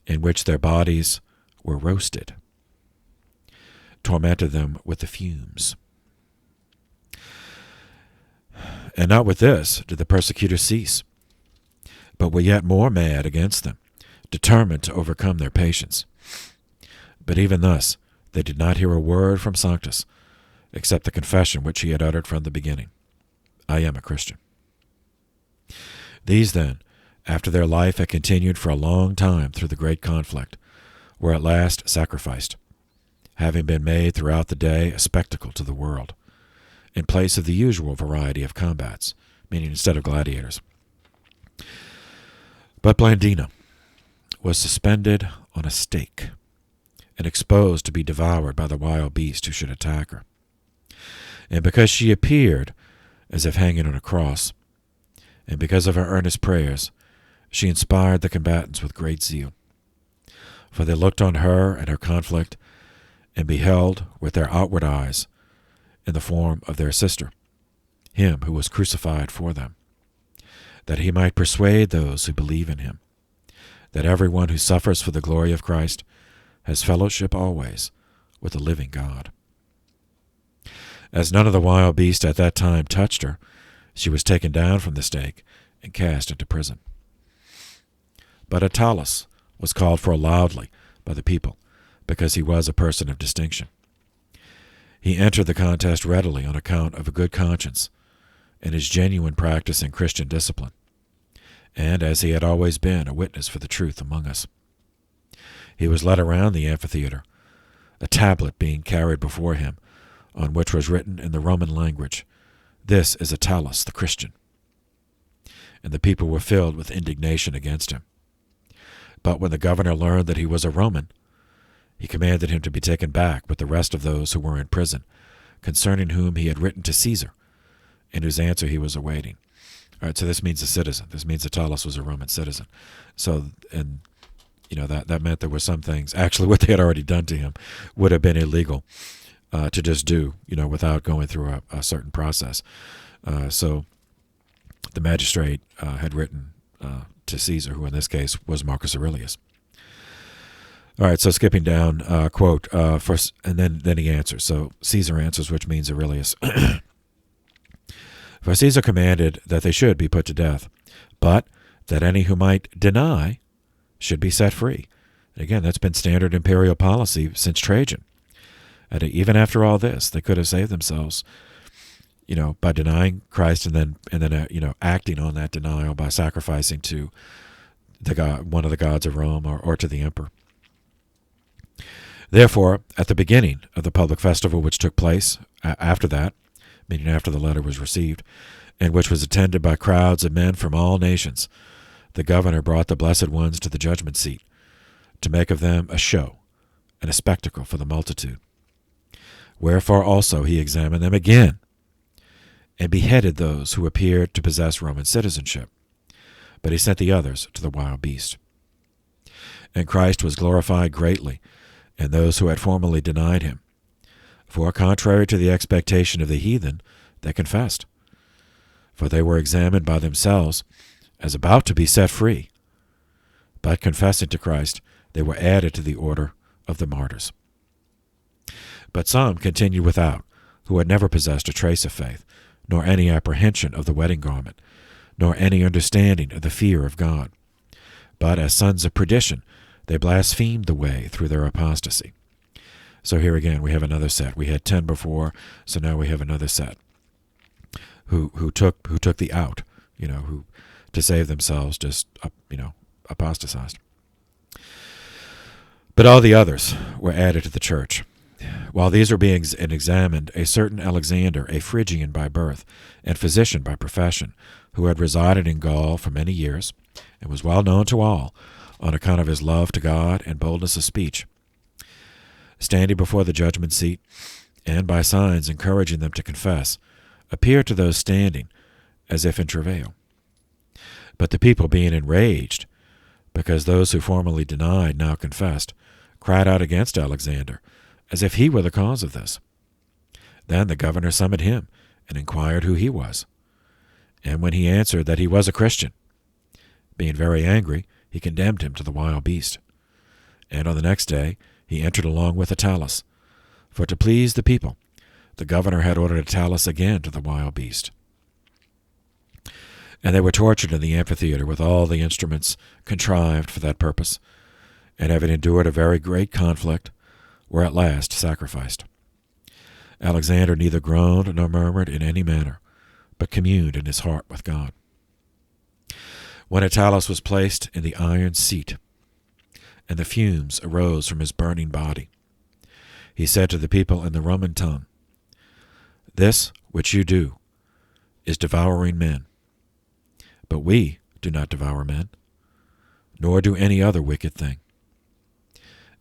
in which their bodies were roasted tormented them with the fumes. And not with this did the persecutors cease, but were yet more mad against them, determined to overcome their patience. But even thus they did not hear a word from Sanctus, except the confession which he had uttered from the beginning: "I am a Christian." These, then, after their life had continued for a long time through the great conflict, were at last sacrificed, having been made throughout the day a spectacle to the world, in place of the usual variety of combats, meaning instead of gladiators. But Blandina was suspended on a stake and exposed to be devoured by the wild beast who should attack her. And because she appeared as if hanging on a cross, and because of her earnest prayers, she inspired the combatants with great zeal. For they looked on her and her conflict, and beheld with their outward eyes, in the form of their sister, him who was crucified for them, that he might persuade those who believe in him, that everyone who suffers for the glory of Christ has fellowship always with the living God. As none of the wild beasts at that time touched her, she was taken down from the stake and cast into prison. But Attalus was called for loudly by the people, because he was a person of distinction. He entered the contest readily on account of a good conscience and his genuine practice in Christian discipline, and as he had always been a witness for the truth among us. He was led around the amphitheater, a tablet being carried before him, on which was written in the Roman language, "This is Attalus the Christian." And the people were filled with indignation against him. But when the governor learned that he was a Roman, he commanded him to be taken back with the rest of those who were in prison, concerning whom he had written to Caesar, and whose answer he was awaiting. All right, so this means a citizen. This means Attalus was a Roman citizen. So, and that meant there were some things, actually what they had already done to him would have been illegal to just do, without going through a certain process. So the magistrate had written to Caesar, who in this case was Marcus Aurelius. All right, so skipping down, quote, and then he answers. So Caesar answers, which means Aurelius. For Caesar commanded that they should be put to death, but that any who might deny should be set free. And again, that's been standard imperial policy since Trajan. And even after all this, they could have saved themselves, by denying Christ and then acting on that denial by sacrificing to the god, one of the gods of Rome, or to the emperor. Therefore, at the beginning of the public festival which took place after that, meaning after the letter was received, and which was attended by crowds of men from all nations, the governor brought the blessed ones to the judgment seat, to make of them a show and a spectacle for the multitude. Wherefore also he examined them again, and beheaded those who appeared to possess Roman citizenship, but he sent the others to the wild beast. And Christ was glorified greatly, and those who had formerly denied him. For contrary to the expectation of the heathen, they confessed. For they were examined by themselves as about to be set free. But confessing to Christ, they were added to the order of the martyrs. But some continued without, who had never possessed a trace of faith, nor any apprehension of the wedding garment, nor any understanding of the fear of God. But as sons of perdition, they blasphemed the way through their apostasy. So here again we have another set. We had 10 before, so now we have another set who took the out, who to save themselves just apostatized. But all the others were added to the church. While these were being examined, a certain Alexander, a Phrygian by birth and physician by profession, who had resided in Gaul for many years and was well known to all on account of his love to God and boldness of speech, standing before the judgment seat, and by signs encouraging them to confess, appeared to those standing as if in travail. But the people, being enraged, because those who formerly denied now confessed, cried out against Alexander, as if he were the cause of this. Then the governor summoned him, and inquired who he was. And when he answered that he was a Christian, being very angry, he condemned him to the wild beast. And on the next day he entered along with Attalus. For to please the people, the governor had ordered Attalus again to the wild beast. And they were tortured in the amphitheater with all the instruments contrived for that purpose, and having endured a very great conflict, were at last sacrificed. Alexander neither groaned nor murmured in any manner, but communed in his heart with God. When Attalus was placed in the iron seat, and the fumes arose from his burning body, he said to the people in the Roman tongue, "This which you do is devouring men. But we do not devour men, nor do any other wicked thing."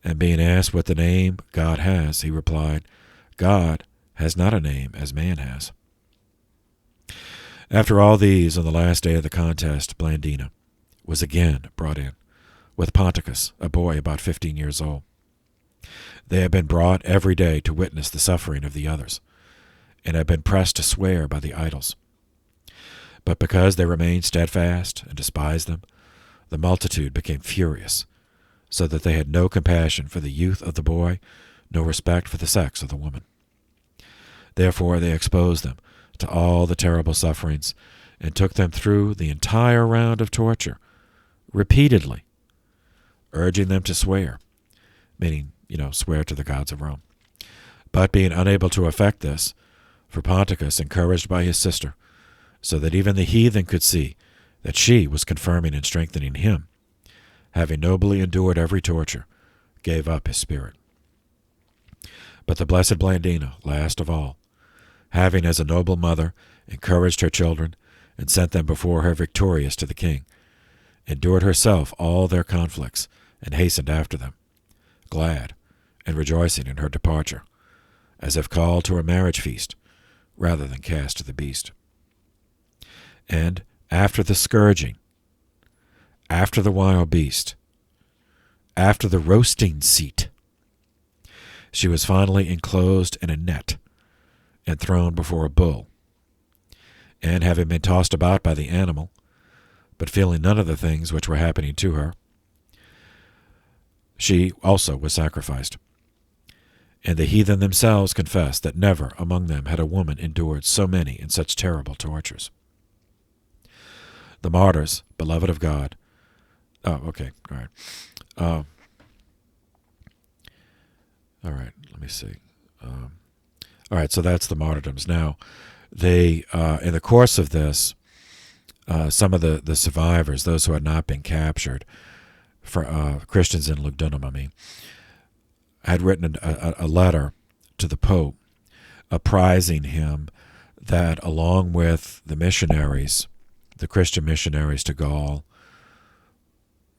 And being asked what the name God has, he replied, "God has not a name as man has." After all these, on the last day of the contest, Blandina was again brought in, with Ponticus, a boy about 15 years old. They had been brought every day to witness the suffering of the others, and had been pressed to swear by the idols. But because they remained steadfast and despised them, the multitude became furious, so that they had no compassion for the youth of the boy, no respect for the sex of the woman. Therefore they exposed them to all the terrible sufferings and took them through the entire round of torture, repeatedly, urging them to swear, meaning, swear to the gods of Rome. But being unable to effect this, for Ponticus, encouraged by his sister, so that even the heathen could see that she was confirming and strengthening him, having nobly endured every torture, gave up his spirit. But the blessed Blandina, last of all, having as a noble mother encouraged her children and sent them before her victorious to the king, endured herself all their conflicts and hastened after them, glad and rejoicing in her departure, as if called to a marriage feast rather than cast to the beast. And after the scourging, after the wild beast, after the roasting seat, she was finally enclosed in a net and thrown before a bull. And having been tossed about by the animal, but feeling none of the things which were happening to her, she also was sacrificed. And the heathen themselves confessed that never among them had a woman endured so many and such terrible tortures. The martyrs, beloved of God. Oh, okay, all right. All right, let me see. All right, so that's the martyrdoms. Now, they, in the course of this, some of the survivors, those who had not been captured, for Christians in Lugdunum, had written a letter to the Pope apprising him that along with the missionaries, the Christian missionaries to Gaul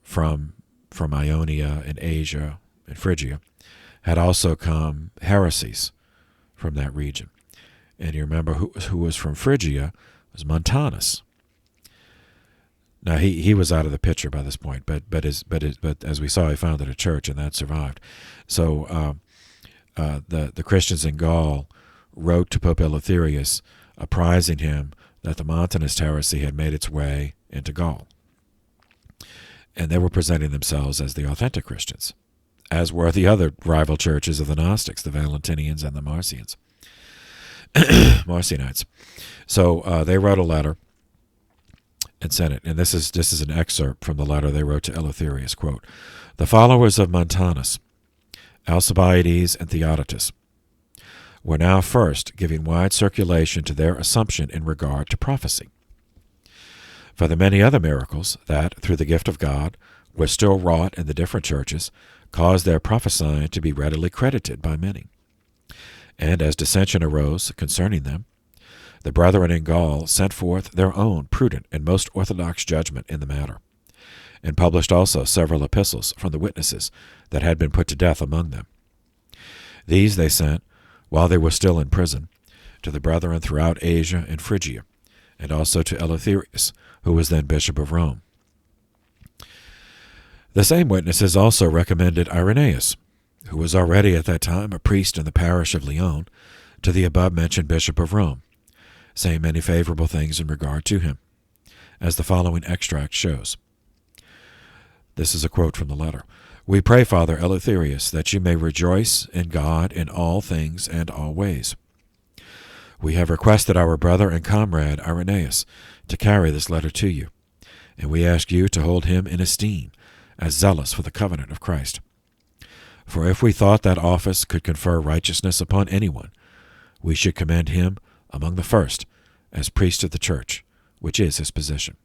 from Ionia and Asia and Phrygia, had also come heresies from that region. And you remember who was from Phrygia was Montanus. Now he was out of the picture by this point, but as we saw, he founded a church and that survived. So the Christians in Gaul wrote to Pope Eleutherius, apprising him that the Montanist heresy had made its way into Gaul, and they were presenting themselves as the authentic Christians, as were the other rival churches of the Gnostics, the Valentinians and the Marcionites. So they wrote a letter and sent it. And this is an excerpt from the letter they wrote to Eleutherius. Quote, "The followers of Montanus, Alcibiades and Theodotus, were now first giving wide circulation to their assumption in regard to prophecy. For the many other miracles that, through the gift of God, were still wrought in the different churches, caused their prophesying to be readily credited by many. And as dissension arose concerning them, the brethren in Gaul sent forth their own prudent and most orthodox judgment in the matter, and published also several epistles from the witnesses that had been put to death among them. These they sent, while they were still in prison, to the brethren throughout Asia and Phrygia, and also to Eleutherius, who was then Bishop of Rome. The same witnesses also recommended Irenaeus, who was already at that time a priest in the parish of Lyon, to the above-mentioned Bishop of Rome, saying many favorable things in regard to him, as the following extract shows." This is a quote from the letter. "We pray, Father Eleutherius, that you may rejoice in God in all things and all ways. We have requested our brother and comrade Irenaeus to carry this letter to you, and we ask you to hold him in esteem as zealous for the covenant of Christ. For if we thought that office could confer righteousness upon anyone, we should commend him among the first as priest of the church, which is his position."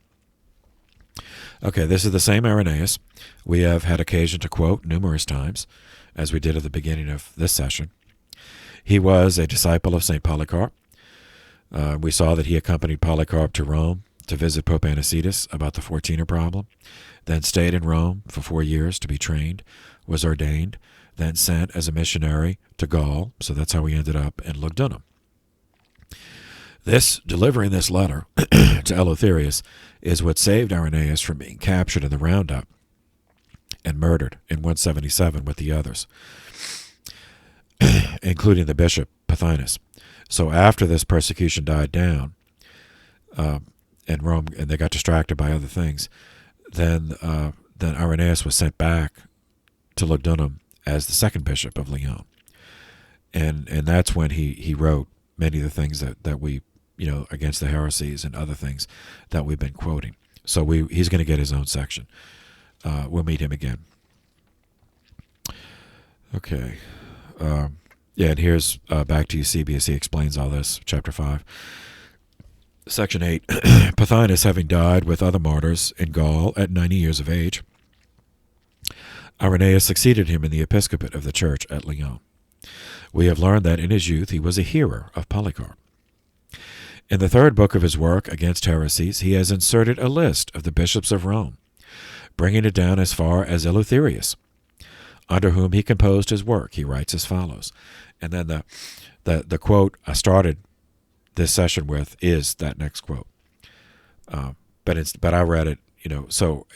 Okay, this is the same Irenaeus we have had occasion to quote numerous times, as we did at the beginning of this session. He was a disciple of St. Polycarp. We saw that he accompanied Polycarp to Rome to visit Pope Anicetus about the 14er problem, then stayed in Rome for 4 years to be trained, was ordained, then sent as a missionary to Gaul, so that's how he ended up in Lugdunum. Delivering this letter to Eleutherius is what saved Irenaeus from being captured in the roundup and murdered in 177 with the others, including the bishop Pothinus. So after this persecution died down in Rome, and they got distracted by other things, then Irenaeus was sent back to Lugdunum as the second bishop of Lyon, and that's when he wrote many of the things that we against the heresies and other things that we've been quoting. So he's going to get his own section. We'll meet him again. Okay. And here's back to Eusebius. He explains all this, chapter 5. Section 8. Pothinus, having died with other martyrs in Gaul at 90 years of age, Irenaeus succeeded him in the episcopate of the church at Lyon. We have learned that in his youth he was a hearer of Polycarp. In the third book of his work against heresies, he has inserted a list of the bishops of Rome, bringing it down as far as Eleutherius, under whom he composed his work. He writes as follows. And then the quote I started this session with is that next quote. But I read it, so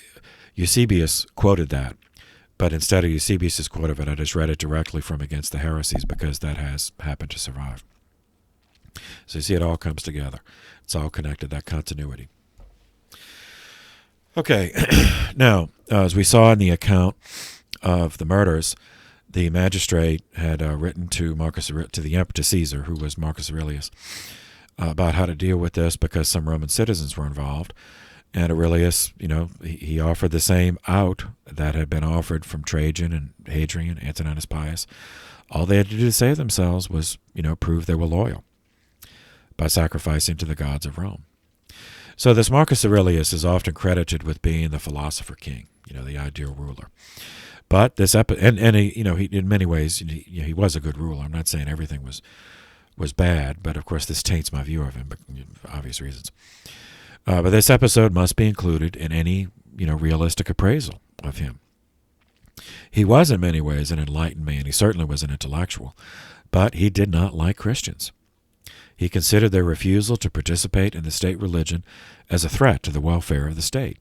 Eusebius quoted that. But instead of Eusebius' quote of it, I just read it directly from Against the Heresies, because that has happened to survive. So you see, it all comes together. It's all connected, that continuity. Okay, now, as we saw in the account of the murders, the magistrate had written to to Caesar, who was Marcus Aurelius, about how to deal with this, because some Roman citizens were involved. And Aurelius, he offered the same out that had been offered from Trajan and Hadrian, Antoninus Pius. All they had to do to save themselves was, prove they were loyal by sacrificing to the gods of Rome. So this Marcus Aurelius is often credited with being the philosopher king, the ideal ruler. But this and he, he in many ways he was a good ruler. I'm not saying everything was bad, but of course this taints my view of him, for obvious reasons. But this episode must be included in any, realistic appraisal of him. He was in many ways an enlightened man. He certainly was an intellectual, but he did not like Christians. He considered their refusal to participate in the state religion as a threat to the welfare of the state.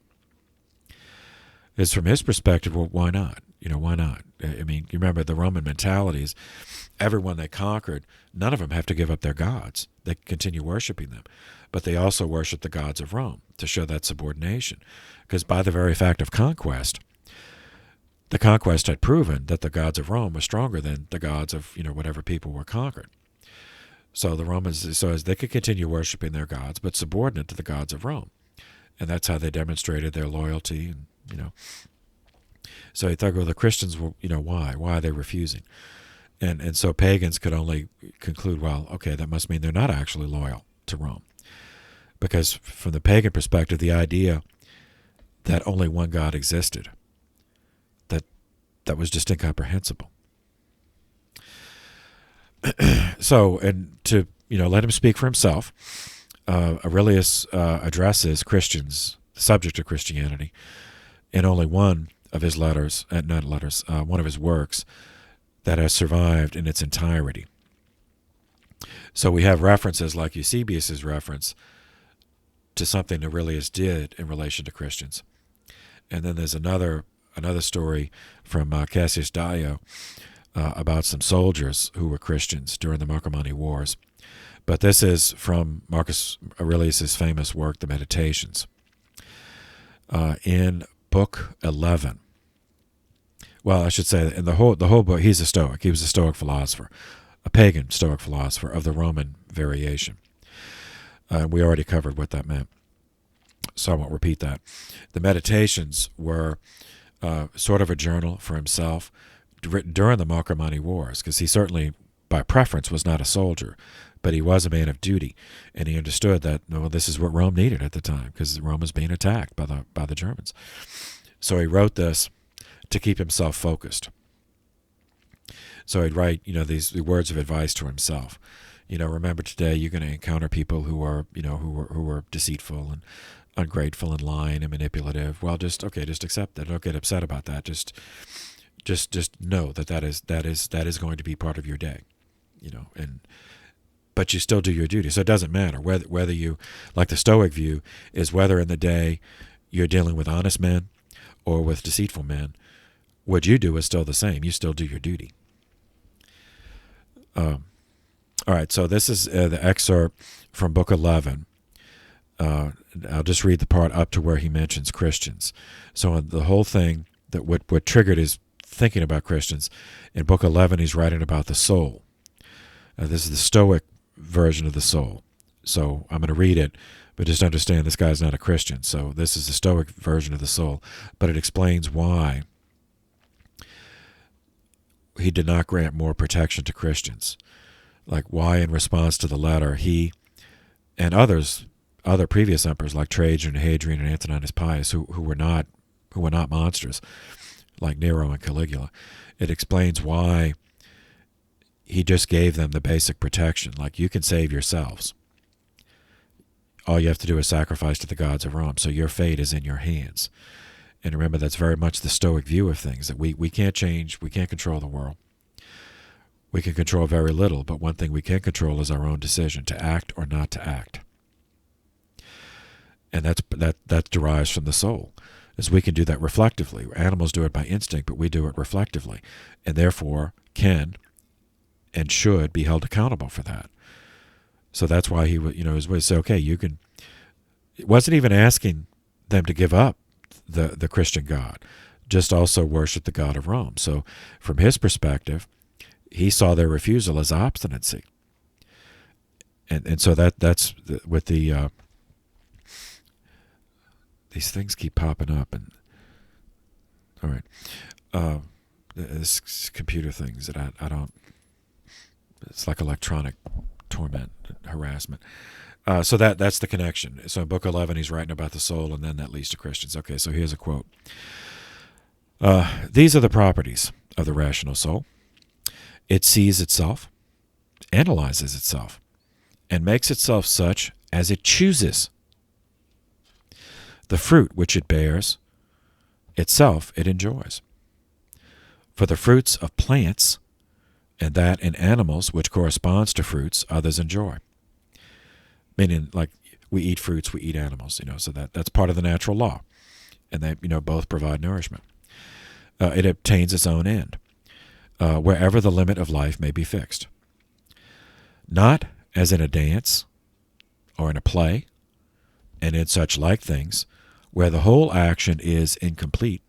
It's from his perspective, well, why not? Why not? I mean, you remember the Roman mentalities. Everyone they conquered, none of them have to give up their gods. They continue worshiping them. But they also worship the gods of Rome to show that subordination. Because by the very fact of conquest, the conquest had proven that the gods of Rome were stronger than the gods of, whatever people were conquered. So the Romans, as they could continue worshiping their gods, but subordinate to the gods of Rome. And that's how they demonstrated their loyalty, and, So he thought, well, the Christians were, why? Why are they refusing? And so pagans could only conclude, well, okay, that must mean they're not actually loyal to Rome. Because from the pagan perspective, the idea that only one God existed, that was just incomprehensible. So, and to let him speak for himself, Aurelius addresses Christians, the subject of Christianity, in only one of his letters, one of his works that has survived in its entirety. So we have references like Eusebius' reference to something Aurelius did in relation to Christians. And then there's another story from Cassius Dio about some soldiers who were Christians during the Marcomanni Wars. But this is from Marcus Aurelius' famous work, The Meditations. In Book 11. Well, I should say, in the whole book, he's a Stoic. He was a Stoic philosopher, a pagan Stoic philosopher of the Roman variation. We already covered what that meant, so I won't repeat that. The Meditations were sort of a journal for himself, written during the Marcomanni Wars, because he certainly, by preference, was not a soldier, but he was a man of duty, and he understood that, this is what Rome needed at the time, because Rome was being attacked by the Germans. So he wrote this to keep himself focused. So he'd write, these words of advice to himself. Remember, today you're going to encounter people who are, who are deceitful and ungrateful and lying and manipulative. Well, just accept that. Don't get upset about that. Just know that is going to be part of your day, but you still do your duty. So it doesn't matter whether you, like the Stoic view, is whether in the day you're dealing with honest men or with deceitful men. What you do is still the same. You still do your duty. All right, so this is the excerpt from Book 11. I'll just read the part up to where he mentions Christians. So the whole thing, that what triggered his thinking about Christians, in Book 11 he's writing about the soul. This is the Stoic version of the soul. So I'm going to read it, but just understand this guy's not a Christian. So this is the Stoic version of the soul, but it explains why he did not grant more protection to Christians. Like why, in response to the letter, he and other previous emperors like Trajan, Hadrian, and Antoninus Pius, who were not monsters, like Nero and Caligula, it explains why he just gave them the basic protection. Like, you can save yourselves. All you have to do is sacrifice to the gods of Rome. So your fate is in your hands. And remember, that's very much the Stoic view of things, that we can't change, we can't control the world. We can control very little, but one thing we can control is our own decision to act or not to act. And that derives from the soul, as we can do that reflectively. Animals do it by instinct, but we do it reflectively, and therefore can and should be held accountable for that. So that's why he would say, okay, you can. It wasn't even asking them to give up the Christian God, just also worship the God of Rome. So from his perspective, he saw their refusal as obstinacy. And so that's with the these things keep popping up, and all right, this computer things that I don't. It's like electronic torment, harassment. So that's the connection. So in Book 11, he's writing about the soul, and then that leads to Christians. Okay, so here's a quote. These are the properties of the rational soul. It sees itself, analyzes itself, and makes itself such as it chooses. The fruit which it bears, itself it enjoys. For the fruits of plants, and that in animals which corresponds to fruits, others enjoy. Meaning, like, we eat fruits, we eat animals, so that's part of the natural law. And they, both provide nourishment. It obtains its own end, wherever the limit of life may be fixed. Not as in a dance, or in a play, and in such like things, where the whole action is incomplete,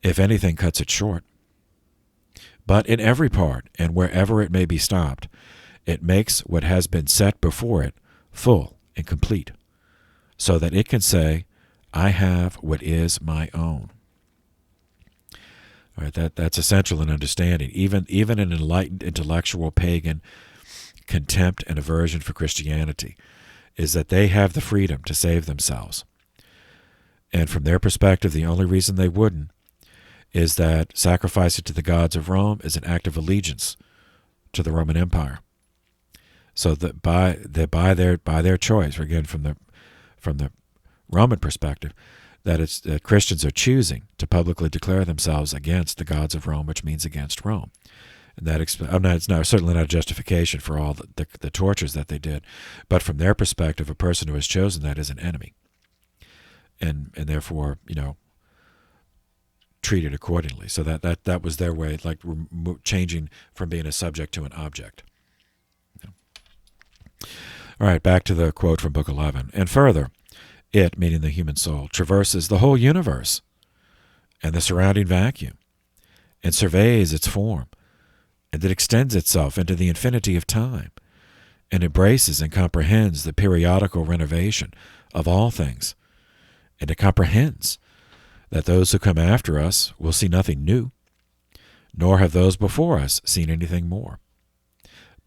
if anything cuts it short. But in every part, and wherever it may be stopped, it makes what has been set before it full and complete, so that it can say, I have what is my own. All right, that's essential in understanding. Even an enlightened intellectual pagan contempt and aversion for Christianity is that they have the freedom to save themselves. And from their perspective, the only reason they wouldn't is that sacrificing to the gods of Rome is an act of allegiance to the Roman Empire. So that by their choice, again from the Roman perspective, that Christians are choosing to publicly declare themselves against the gods of Rome, which means against Rome. And it's certainly not a justification for all the tortures that they did, but from their perspective, a person who has chosen that is an enemy, and therefore treated accordingly. So that was their way, like changing from being a subject to an object. All right, back to the quote from Book 11. And further, it, meaning the human soul, traverses the whole universe and the surrounding vacuum, and surveys its form, and it extends itself into the infinity of time, and embraces and comprehends the periodical renovation of all things, and it comprehends that those who come after us will see nothing new, nor have those before us seen anything more.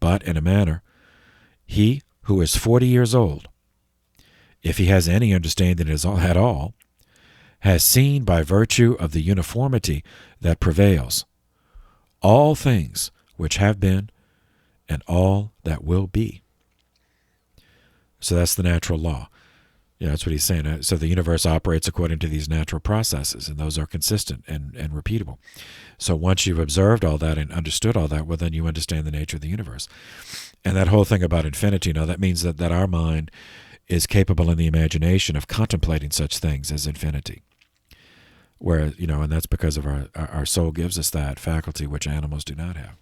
But, in a manner, he who is 40 years old, if he has any understanding at all, has seen by virtue of the uniformity that prevails all things which have been and all that will be. So that's the natural law. That's what he's saying. So the universe operates according to these natural processes, and those are consistent and repeatable. So once you've observed all that and understood all that, well, then you understand the nature of the universe. And that whole thing about infinity, that means that our mind is capable in the imagination of contemplating such things as infinity. Where, and that's because of our soul gives us that faculty which animals do not have.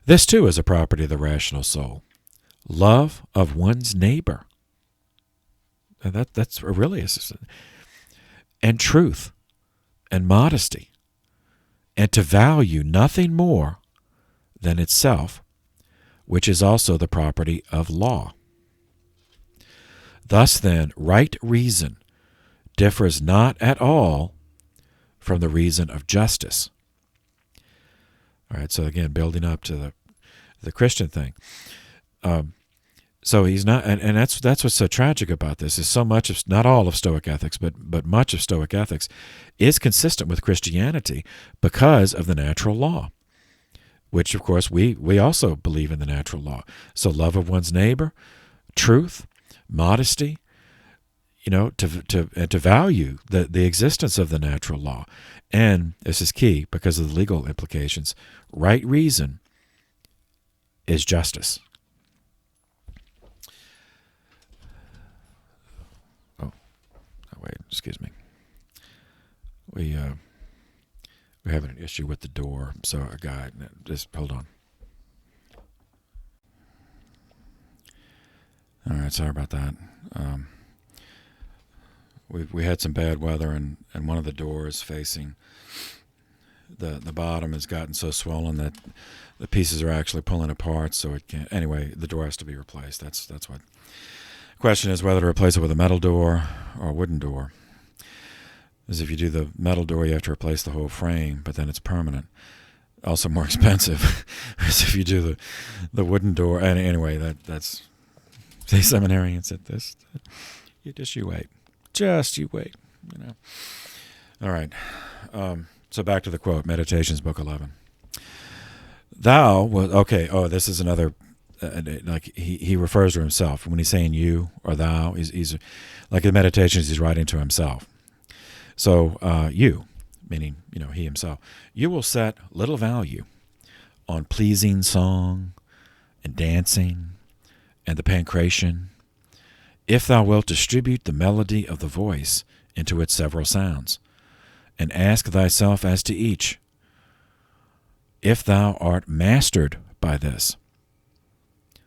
This, too, is a property of the rational soul. Love of one's neighbor. And that's really and truth and modesty, and to value nothing more than itself, which is also the property of law. Thus then, right reason differs not at all from the reason of justice. All right, so again, building up to the Christian thing. So he's not, and that's what's so tragic about this, is so much of, not all of Stoic ethics, but much of Stoic ethics is consistent with Christianity because of the natural law, which of course we also believe in the natural law. So love of one's neighbor, truth, modesty, to value the existence of the natural law. And this is key because of the legal implications. Right reason is justice. Wait, excuse me. We're having an issue with the door, so a guy, just hold on. All right, sorry about that. We had some bad weather, and one of the doors facing the bottom has gotten so swollen that the pieces are actually pulling apart. So it can't. Anyway, the door has to be replaced. That's what. Question is whether to replace it with a metal door or a wooden door. Because if you do the metal door, you have to replace the whole frame, but then it's permanent. Also more expensive. As if you do the wooden door. And anyway, that's the seminarian said this. You wait. Just you wait. All right. So back to the quote, Meditations, Book 11. Thou was okay. Oh, this is another. Like he refers to himself when he's saying you or thou. He's like in Meditations, he's writing to himself. So you, meaning he himself, you will set little value on pleasing song and dancing and the pancration, if thou wilt distribute the melody of the voice into its several sounds, and ask thyself as to each, if thou art mastered by this.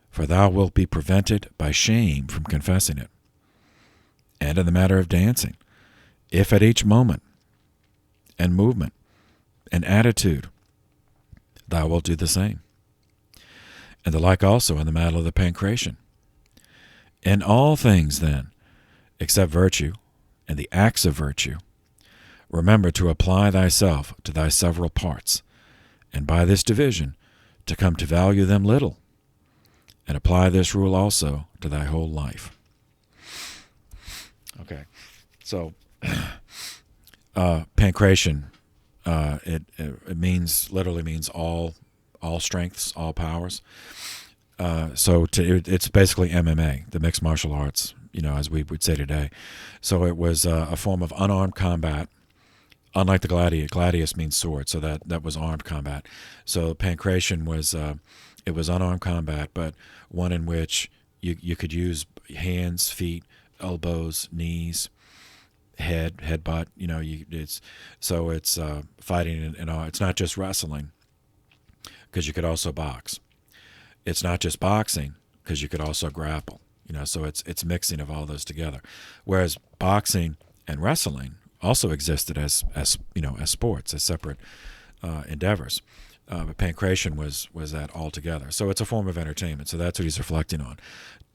For thou wilt be prevented by shame from confessing it. And in the matter of dancing, if at each moment and movement and attitude thou wilt do the same. And the like also in the matter of the pancration. In all things, then, except virtue and the acts of virtue, remember to apply thyself to thy several parts, and by this division to come to value them little, and apply this rule also to thy whole life. Okay, so pancration, it literally means all strengths, all powers. So it's basically MMA, the mixed martial arts, as we would say today. So it was a form of unarmed combat, unlike the gladius. Gladius means sword, so that was armed combat. So pancration was it was unarmed combat, but one in which you could use hands, feet, elbows, knees, headbutt. It's fighting, and it's not just wrestling, because you could also box. It's not just boxing, because you could also grapple. So it's mixing of all those together. Whereas boxing and wrestling also existed as sports, as separate endeavors. But pancration was that all together. So it's a form of entertainment. So that's what he's reflecting on.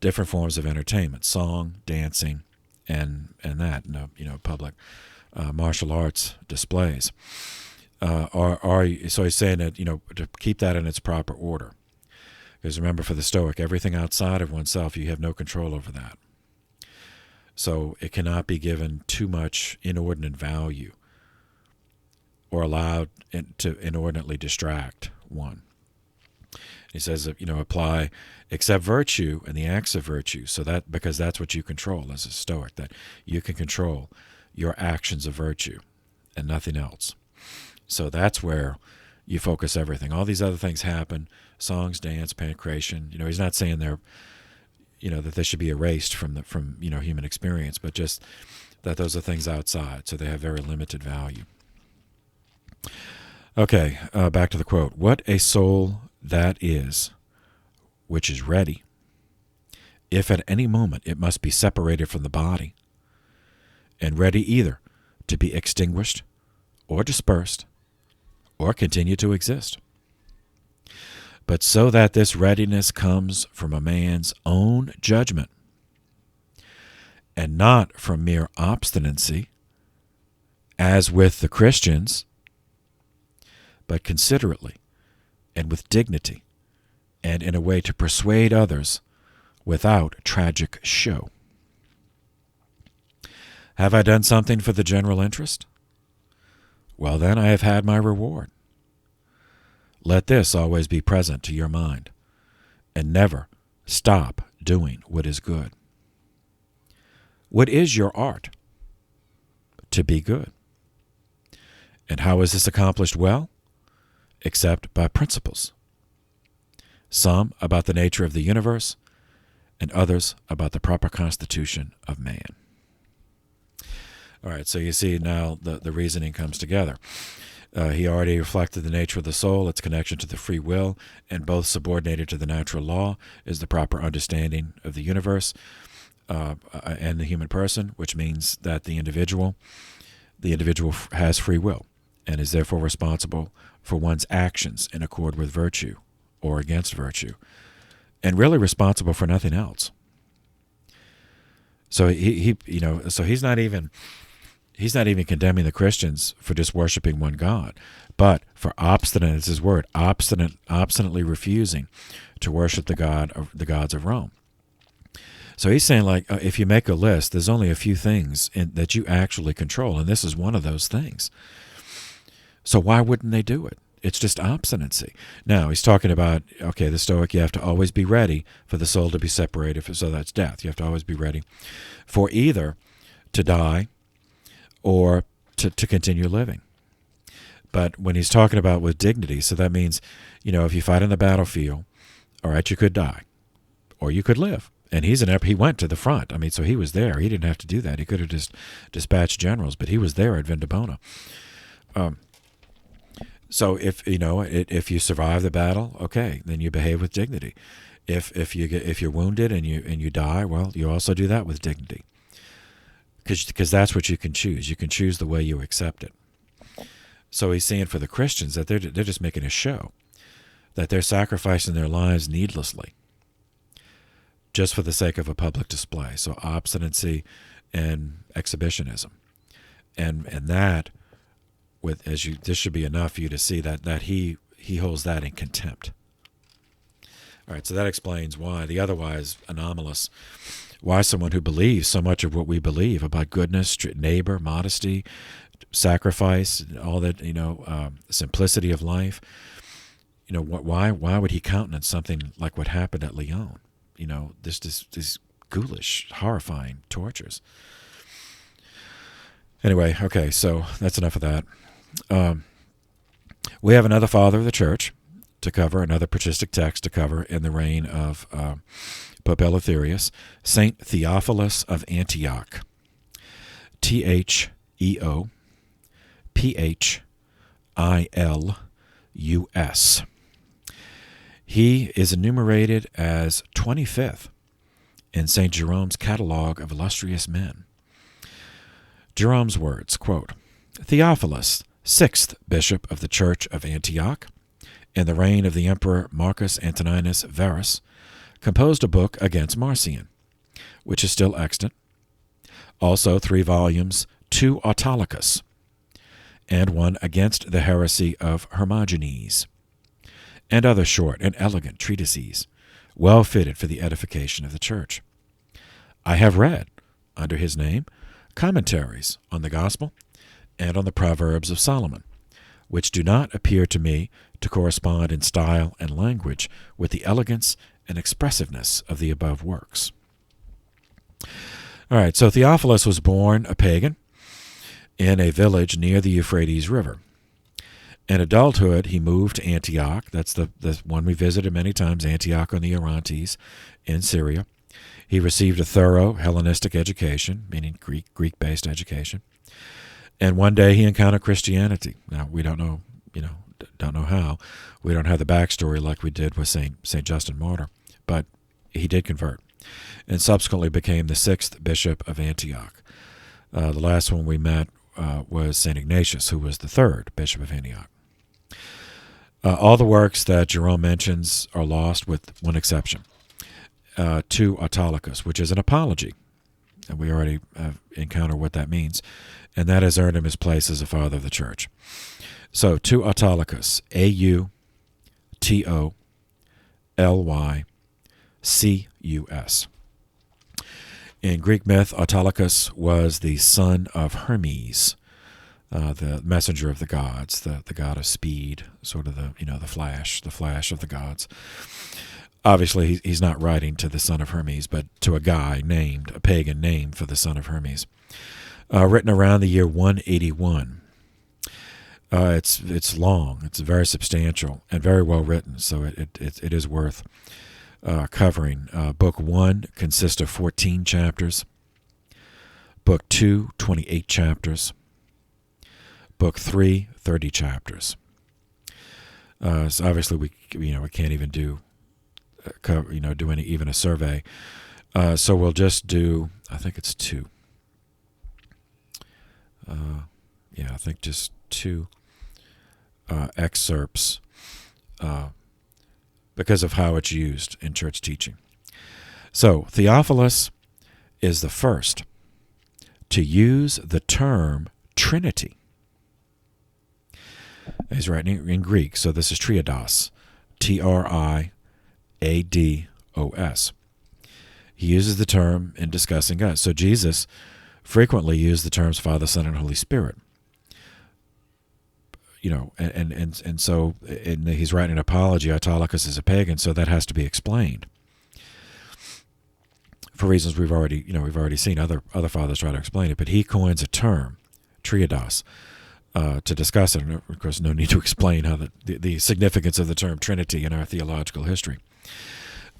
Different forms of entertainment: song, dancing, and that public martial arts displays. So he's saying that to keep that in its proper order. Because remember, for the Stoic, everything outside of oneself, you have no control over that. So it cannot be given too much inordinate value or allowed to inordinately distract one. He says, apply except virtue and the acts of virtue. So because that's what you control as a Stoic, that you can control your actions of virtue and nothing else. So that's where you focus everything. All these other things happen: songs, dance, pancration. He's not saying they're, that they should be erased from human experience, but just that those are things outside, so they have very limited value. Okay, back to the quote. What a soul that is, which is ready, if at any moment it must be separated from the body, and ready either to be extinguished or dispersed, or continue to exist. but so that this readiness comes from a man's own judgment, and not from mere obstinacy, as with the Christians, but considerately and with dignity, and in a way to persuade others without tragic show. Have I done something for the general interest? Well, then I have had my reward. Let this always be present to your mind, and never stop doing what is good. What is your art? To be good. And how is this accomplished well? Except by principles. Some about the nature of the universe, and others about the proper constitution of man. All right, so you see now the reasoning comes together. He already reflected the nature of the soul, its connection to the free will, and both subordinated to the natural law is the proper understanding of the universe and the human person, which means that the individual has free will and is therefore responsible for one's actions in accord with virtue or against virtue, and really responsible for nothing else. So he's not even condemning the Christians for just worshiping one God, but for obstinate, it's his word, obstinately refusing to worship the gods of Rome. So he's saying, like, if you make a list, there's only a few things that you actually control, and this is one of those things. So why wouldn't they do it? It's just obstinacy. Now, he's talking about, okay, the Stoic, you have to always be ready for the soul to be separated, so that's death. You have to always be ready for either to die or to continue living. But when he's talking about with dignity, so that means, if you fight on the battlefield, all right, you could die or you could live. And he went to the front. I mean, so he was there. He didn't have to do that. He could have just dispatched generals, but he was there at Vindobona. So if you survive the battle, okay, then you behave with dignity. If you're wounded and you die, well, you also do that with dignity. Because that's what you can choose. You can choose the way you accept it. So he's saying for the Christians that they're just making a show, that they're sacrificing their lives needlessly, just for the sake of a public display. So obstinacy and exhibitionism, and that this should be enough for you to see that he holds that in contempt. All right, so that explains why the otherwise anomalous. Why someone who believes so much of what we believe about goodness, neighbor, modesty, sacrifice, all that, simplicity of life, why would he countenance something like what happened at Lyon? This ghoulish, horrifying tortures. Anyway, okay, so that's enough of that. We have another father of the church to cover, another patristic text to cover in the reign of Pope Eleutherius, Saint Theophilus of Antioch, Theophilus. He is enumerated as 25th in St. Jerome's catalogue of illustrious men. Jerome's words, quote, Theophilus, 6th bishop of the Church of Antioch, in the reign of the Emperor Marcus Antoninus Verus, composed a book against Marcion, which is still extant. Also 3 volumes, 2 Autolycus, and 1 against the heresy of Hermogenes, and other short and elegant treatises, well fitted for the edification of the Church. I have read, under his name, commentaries on the Gospel and on the Proverbs of Solomon, which do not appear to me to correspond in style and language with the elegance and expressiveness of the above works. All right, so Theophilus was born a pagan in a village near the Euphrates River. In adulthood, he moved to Antioch. That's the one we visited many times, Antioch on the Orontes in Syria. He received a thorough Hellenistic education, meaning Greek-based education. And one day he encountered Christianity. Now, we don't know how. We don't have the backstory like we did with Saint Justin Martyr, but he did convert and subsequently became the 6th bishop of Antioch. The last one we met was St. Ignatius, who was the 3rd bishop of Antioch. All the works that Jerome mentions are lost with one exception, to Autolycus, which is an apology. And we already encounter what that means. And that has earned him his place as a father of the church. So, to Autolycus, Autolylys. In Greek myth, Autolycus was the son of Hermes, the messenger of the gods, the god of speed, sort of the flash of the gods. Obviously, he's not writing to the son of Hermes, but to a guy named, a pagan name for the son of Hermes. Written around the year 181. It's long, it's very substantial, and very well written, so it is worth covering. Book 1 consists of 14 chapters. Book 2, 28 chapters. Book 3, 30 chapters. So obviously we can't even do even a survey. So we'll just do, I think it's 2. I think just 2 excerpts because of how it's used in church teaching. So Theophilus is the first to use the term Trinity. He's writing in Greek, so this is triados, Triados. He uses the term in discussing God. So Jesus frequently used the terms Father, Son, and Holy Spirit. And so he's writing an apology. Autolycus is a pagan, so that has to be explained for reasons we've already seen other fathers try to explain it. But he coins a term, triados, to discuss it. And of course, no need to explain how the significance of the term Trinity in our theological history.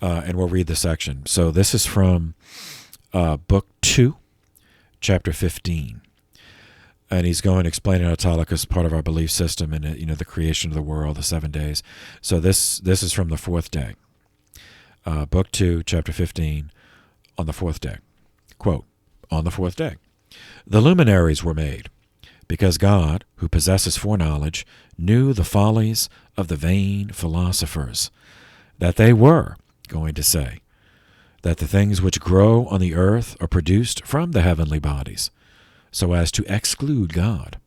And we'll read the section. So this is from Book 2, Chapter 15. And he's going to explain Autolycus, part of our belief system, and the creation of the world, the 7 days. So this is from the 4th day. Book 2, Chapter 15, on the 4th day. Quote, on the 4th day, the luminaries were made, because God, who possesses foreknowledge, knew the follies of the vain philosophers, that they were going to say that the things which grow on the earth are produced from the heavenly bodies, so as to exclude God.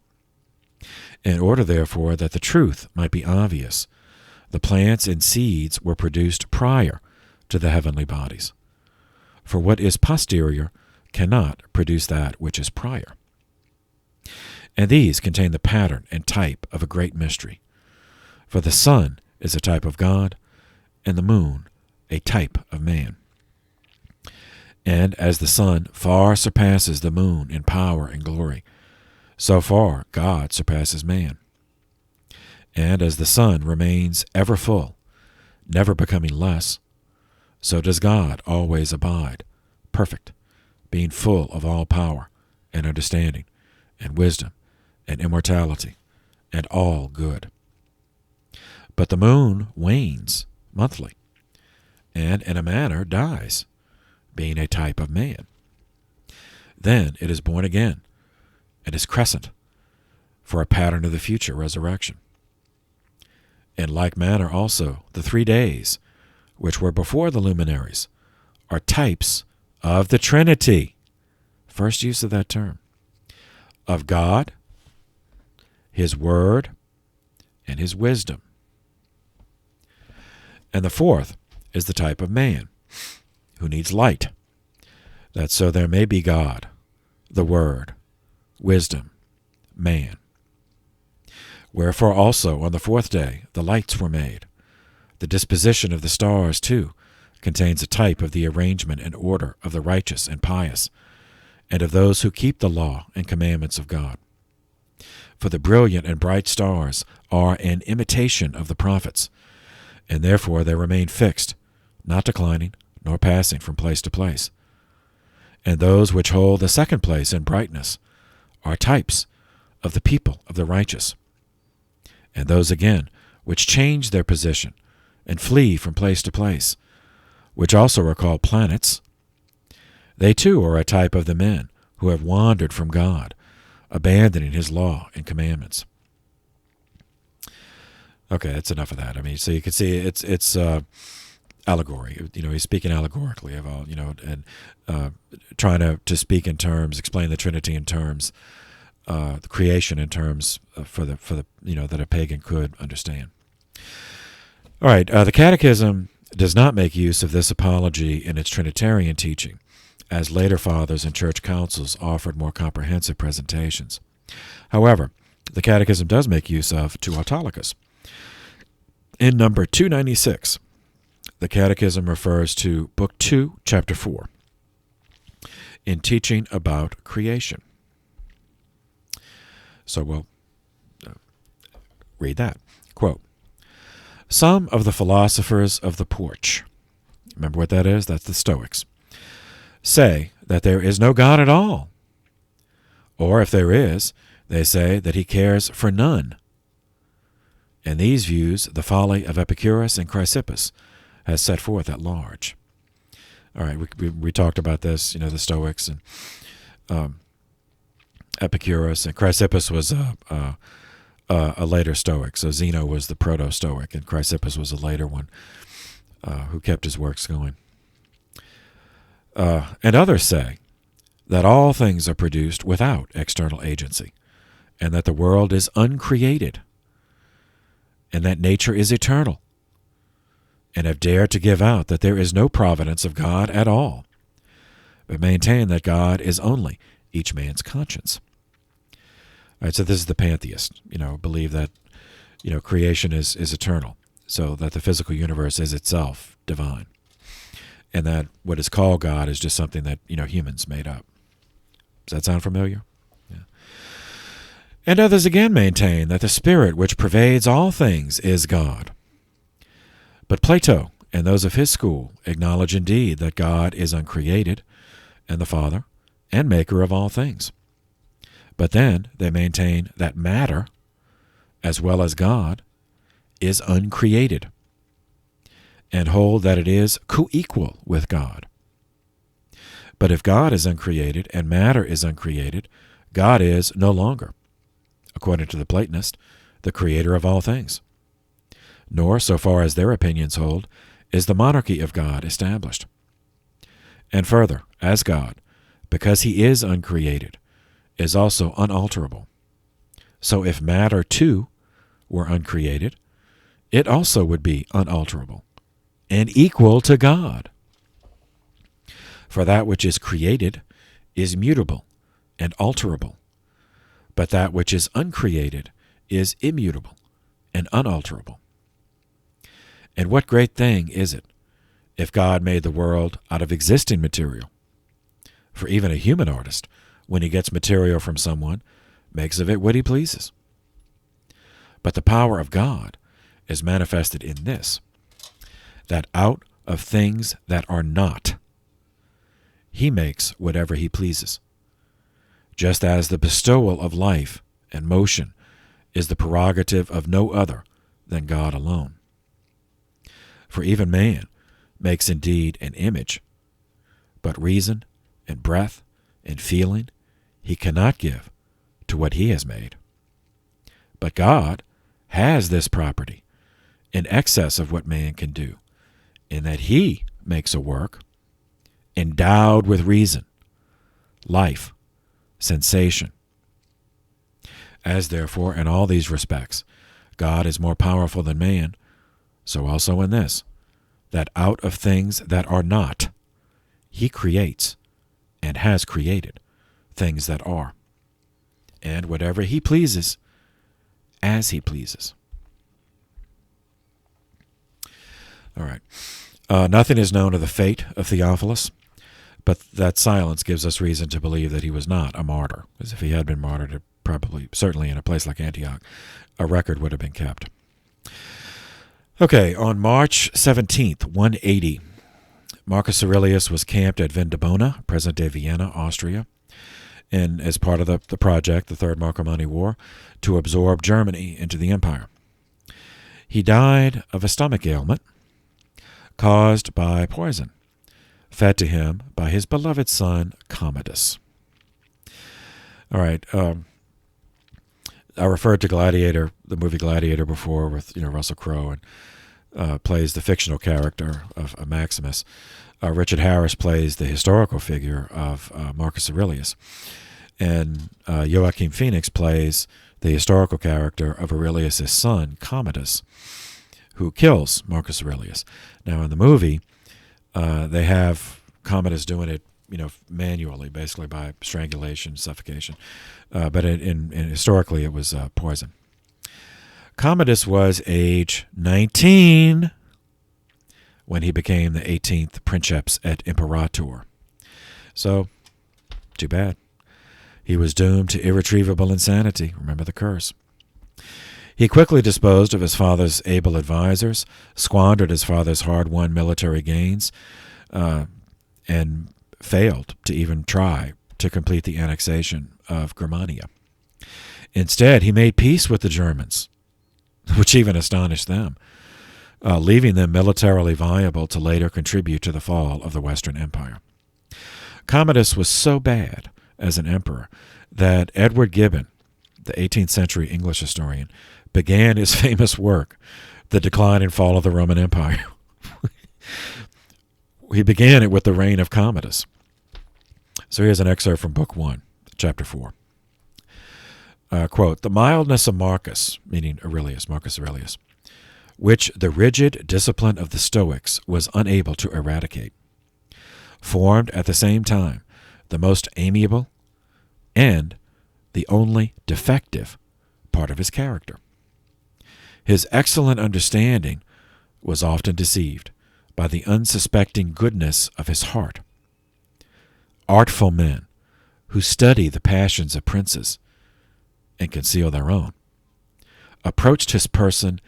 In order, therefore, that the truth might be obvious, the plants and seeds were produced prior to the heavenly bodies. For what is posterior cannot produce that which is prior. And these contain the pattern and type of a great mystery. For the sun is a type of God, and the moon a type of man. And as the sun far surpasses the moon in power and glory, so far God surpasses man. And as the sun remains ever full, never becoming less, so does God always abide, perfect, being full of all power and understanding and wisdom and immortality and all good. But the moon wanes monthly, and in a manner dies, being a type of man. Then it is born again, and is crescent, for a pattern of the future resurrection. In like manner also the 3 days, which were before the luminaries, are types of the Trinity. First use of that term. Of God, His Word, and His wisdom. And the 4th is the type of man, who needs light, that so there may be God, the Word, wisdom, man. Wherefore also on the 4th day the lights were made. The disposition of the stars, too, contains a type of the arrangement and order of the righteous and pious, and of those who keep the law and commandments of God. For the brilliant and bright stars are an imitation of the prophets, and therefore they remain fixed, not declining, nor passing from place to place. And those which hold the 2nd place in brightness are types of the people of the righteous. And those again which change their position and flee from place to place, which also are called planets, they too are a type of the men who have wandered from God, abandoning His law and commandments. Okay, that's enough of that. I mean, so you can see it's allegory. He's speaking allegorically of all, and trying to speak in terms, explain the Trinity in terms, the creation in terms for the that a pagan could understand. All right, the Catechism does not make use of this apology in its Trinitarian teaching, as later fathers and church councils offered more comprehensive presentations. However, the Catechism does make use of Tu Autolycus. In number 296, the Catechism refers to Book 2, Chapter 4, in teaching about creation. So we'll read that. Quote, "Some of the philosophers of the porch," remember what that is? That's the Stoics, "say that there is no God at all. Or if there is, they say that he cares for none. And these views the folly of Epicurus and Chrysippus has set forth at large." All right, we talked about this, the Stoics and Epicurus, and Chrysippus was a later Stoic. So Zeno was the proto-Stoic, and Chrysippus was a later one who kept his works going. And others say that all things are produced without external agency, and that the world is uncreated, and that nature is eternal, and have dared to give out that there is no providence of God at all, but maintain that God is only each man's conscience. All right, so this is the pantheist, believe that, creation is eternal, so that the physical universe is itself divine, and that what is called God is just something that, humans made up. Does that sound familiar? Yeah. And others again maintain that the Spirit which pervades all things is God. But Plato and those of his school acknowledge indeed that God is uncreated, and the Father and maker of all things. But then they maintain that matter, as well as God, is uncreated, and hold that it is co-equal with God. But if God is uncreated and matter is uncreated, God is no longer, according to the Platonist, the creator of all things. Nor, so far as their opinions hold, is the monarchy of God established. And further, as God, because he is uncreated, is also unalterable. So if matter, too, were uncreated, it also would be unalterable and equal to God. For that which is created is mutable and alterable, but that which is uncreated is immutable and unalterable. And what great thing is it if God made the world out of existing material? For even a human artist, when he gets material from someone, makes of it what he pleases. But the power of God is manifested in this, that out of things that are not, he makes whatever he pleases, just as the bestowal of life and motion is the prerogative of no other than God alone. For even man makes indeed an image, but reason and breath and feeling he cannot give to what he has made. But God has this property in excess of what man can do, in that he makes a work endowed with reason, life, sensation. As therefore in all these respects God is more powerful than man, so also in this, that out of things that are not, he creates and has created things that are, and whatever he pleases, as he pleases. All right. Nothing is known of the fate of Theophilus, but that silence gives us reason to believe that he was not a martyr, because if he had been martyred, certainly in a place like Antioch, a record would have been kept. Okay, on March 17th, 180, Marcus Aurelius was camped at Vindobona, present-day Vienna, Austria, and as part of the project, the Third Marcomanni War, to absorb Germany into the empire. He died of a stomach ailment caused by poison, fed to him by his beloved son Commodus. All right, I referred to Gladiator, the movie Gladiator, before with Russell Crowe, and plays the fictional character of Maximus. Richard Harris plays the historical figure of Marcus Aurelius, and Joaquin Phoenix plays the historical character of Aurelius' son, Commodus, who kills Marcus Aurelius. Now, in the movie, they have Commodus doing it, manually, basically by strangulation, suffocation. But in historically, it was poison. Commodus was age 19 when he became the 18th princeps et imperator. So, too bad. He was doomed to irretrievable insanity. Remember the curse. He quickly disposed of his father's able advisors, squandered his father's hard-won military gains, and failed to even try to complete the annexation of Germania. Instead, he made peace with the Germans, which even astonished them, leaving them militarily viable to later contribute to the fall of the Western Empire. Commodus was so bad as an emperor that Edward Gibbon, the 18th century English historian, began his famous work, The Decline and Fall of the Roman Empire. He began it with the reign of Commodus. So here's an excerpt from Book 1, Chapter 4. Quote, "The mildness of Marcus," meaning Marcus Aurelius, "which the rigid discipline of the Stoics was unable to eradicate, formed at the same time the most amiable and the only defective part of his character. His excellent understanding was often deceived by the unsuspecting goodness of his heart. Artful men who study the passions of princes and conceal their own approached his person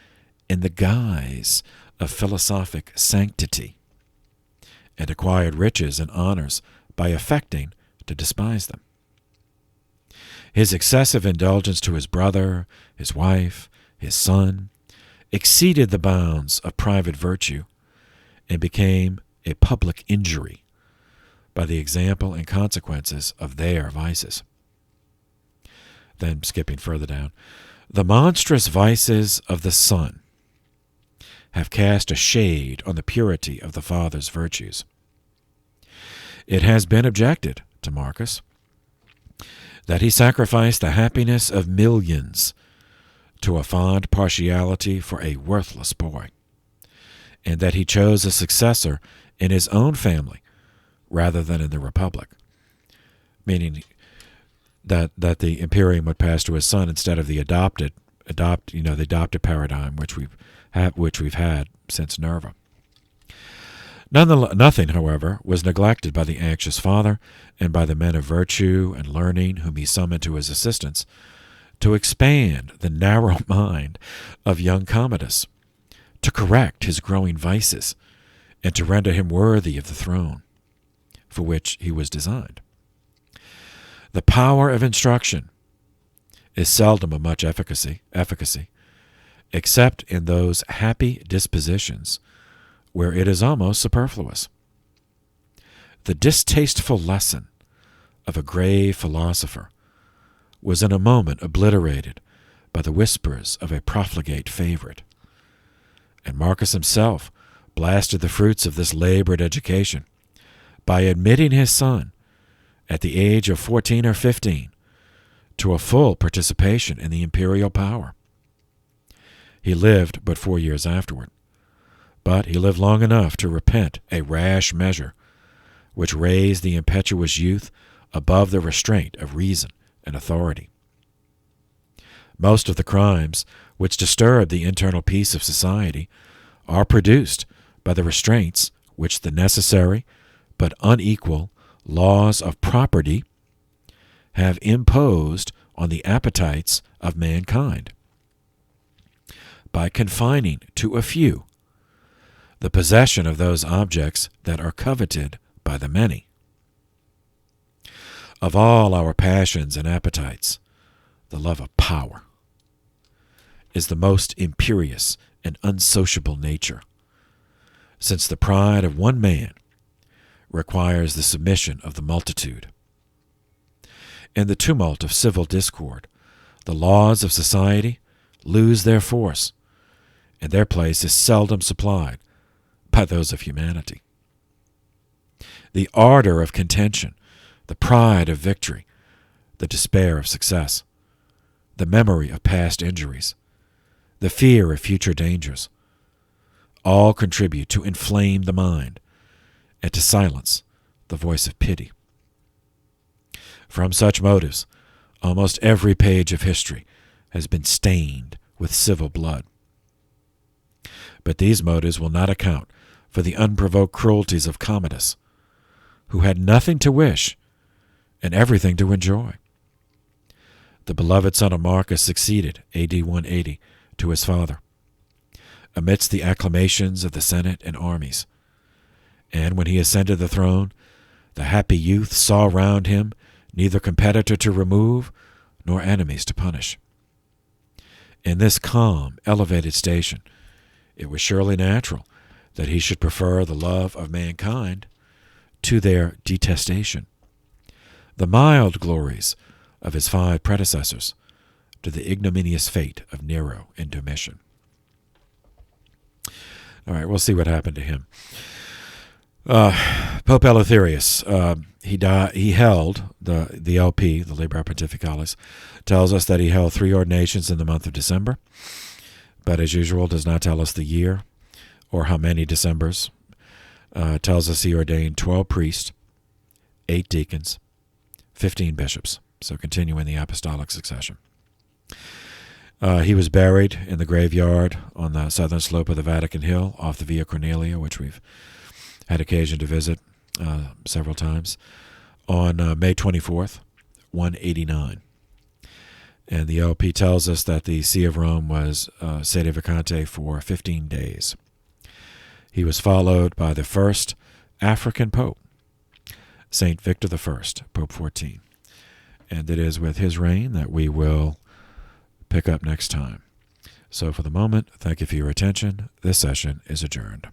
in the guise of philosophic sanctity and acquired riches and honors by affecting to despise them. His excessive indulgence to his brother, his wife, his son, exceeded the bounds of private virtue and became a public injury by the example and consequences of their vices." Then, skipping further down, "The monstrous vices of the son have cast a shade on the purity of the father's virtues. It has been objected to Marcus that he sacrificed the happiness of millions to a fond partiality for a worthless boy, and that he chose a successor in his own family rather than in the Republic," meaning that the imperium would pass to his son instead of the adopted paradigm which we've had since Nerva. Nothing, however, was neglected by the anxious father and by the men of virtue and learning whom he summoned to his assistance to expand the narrow mind of young Commodus, to correct his growing vices, and to render him worthy of the throne for which he was designed. The power of instruction is seldom of much efficacy, except in those happy dispositions where it is almost superfluous. The distasteful lesson of a grave philosopher was in a moment obliterated by the whispers of a profligate favorite, and Marcus himself blasted the fruits of this labored education by admitting his son, at the age of 14 or 15, to a full participation in the imperial power. He lived but 4 years afterward, but he lived long enough to repent a rash measure which raised the impetuous youth above the restraint of reason and authority. Most of the crimes which disturb the internal peace of society are produced by the restraints which the necessary but unequal laws of property have imposed on the appetites of mankind, by confining to a few the possession of those objects that are coveted by the many. Of all our passions and appetites, the love of power is the most imperious and unsociable nature, since the pride of one man requires the submission of the multitude. In the tumult of civil discord, The laws of society lose their force, and their place is seldom supplied by those of humanity. The ardor of contention, the pride of victory, the despair of success, the memory of past injuries, the fear of future dangers, all contribute to inflame the mind and to silence the voice of pity. From such motives, almost every page of history has been stained with civil blood. But these motives will not account for the unprovoked cruelties of Commodus, who had nothing to wish and everything to enjoy. The beloved son of Marcus succeeded, A.D. 180, to his father, amidst the acclamations of the Senate and armies. And when he ascended the throne, the happy youth saw round him neither competitor to remove nor enemies to punish. In this calm, elevated station, it was surely natural that he should prefer the love of mankind to their detestation, the mild glories of his 5 predecessors to the ignominious fate of Nero and Domitian. All right, we'll see what happened to him. Pope Eleutherius, he held the LP, the Liber Pontificalis, tells us that he held 3 ordinations in the month of December, but as usual does not tell us the year or how many Decembers. Tells us he ordained 12 priests, 8 deacons, 15 bishops, so continuing the apostolic succession. He was buried in the graveyard on the southern slope of the Vatican Hill off the Via Cornelia, which we've had occasion to visit several times, on May 24th, 189. And the LP tells us that the See of Rome was sede vacante for 15 days. He was followed by the first African pope, St. Victor I, Pope 14. And it is with his reign that we will pick up next time. So for the moment, thank you for your attention. This session is adjourned.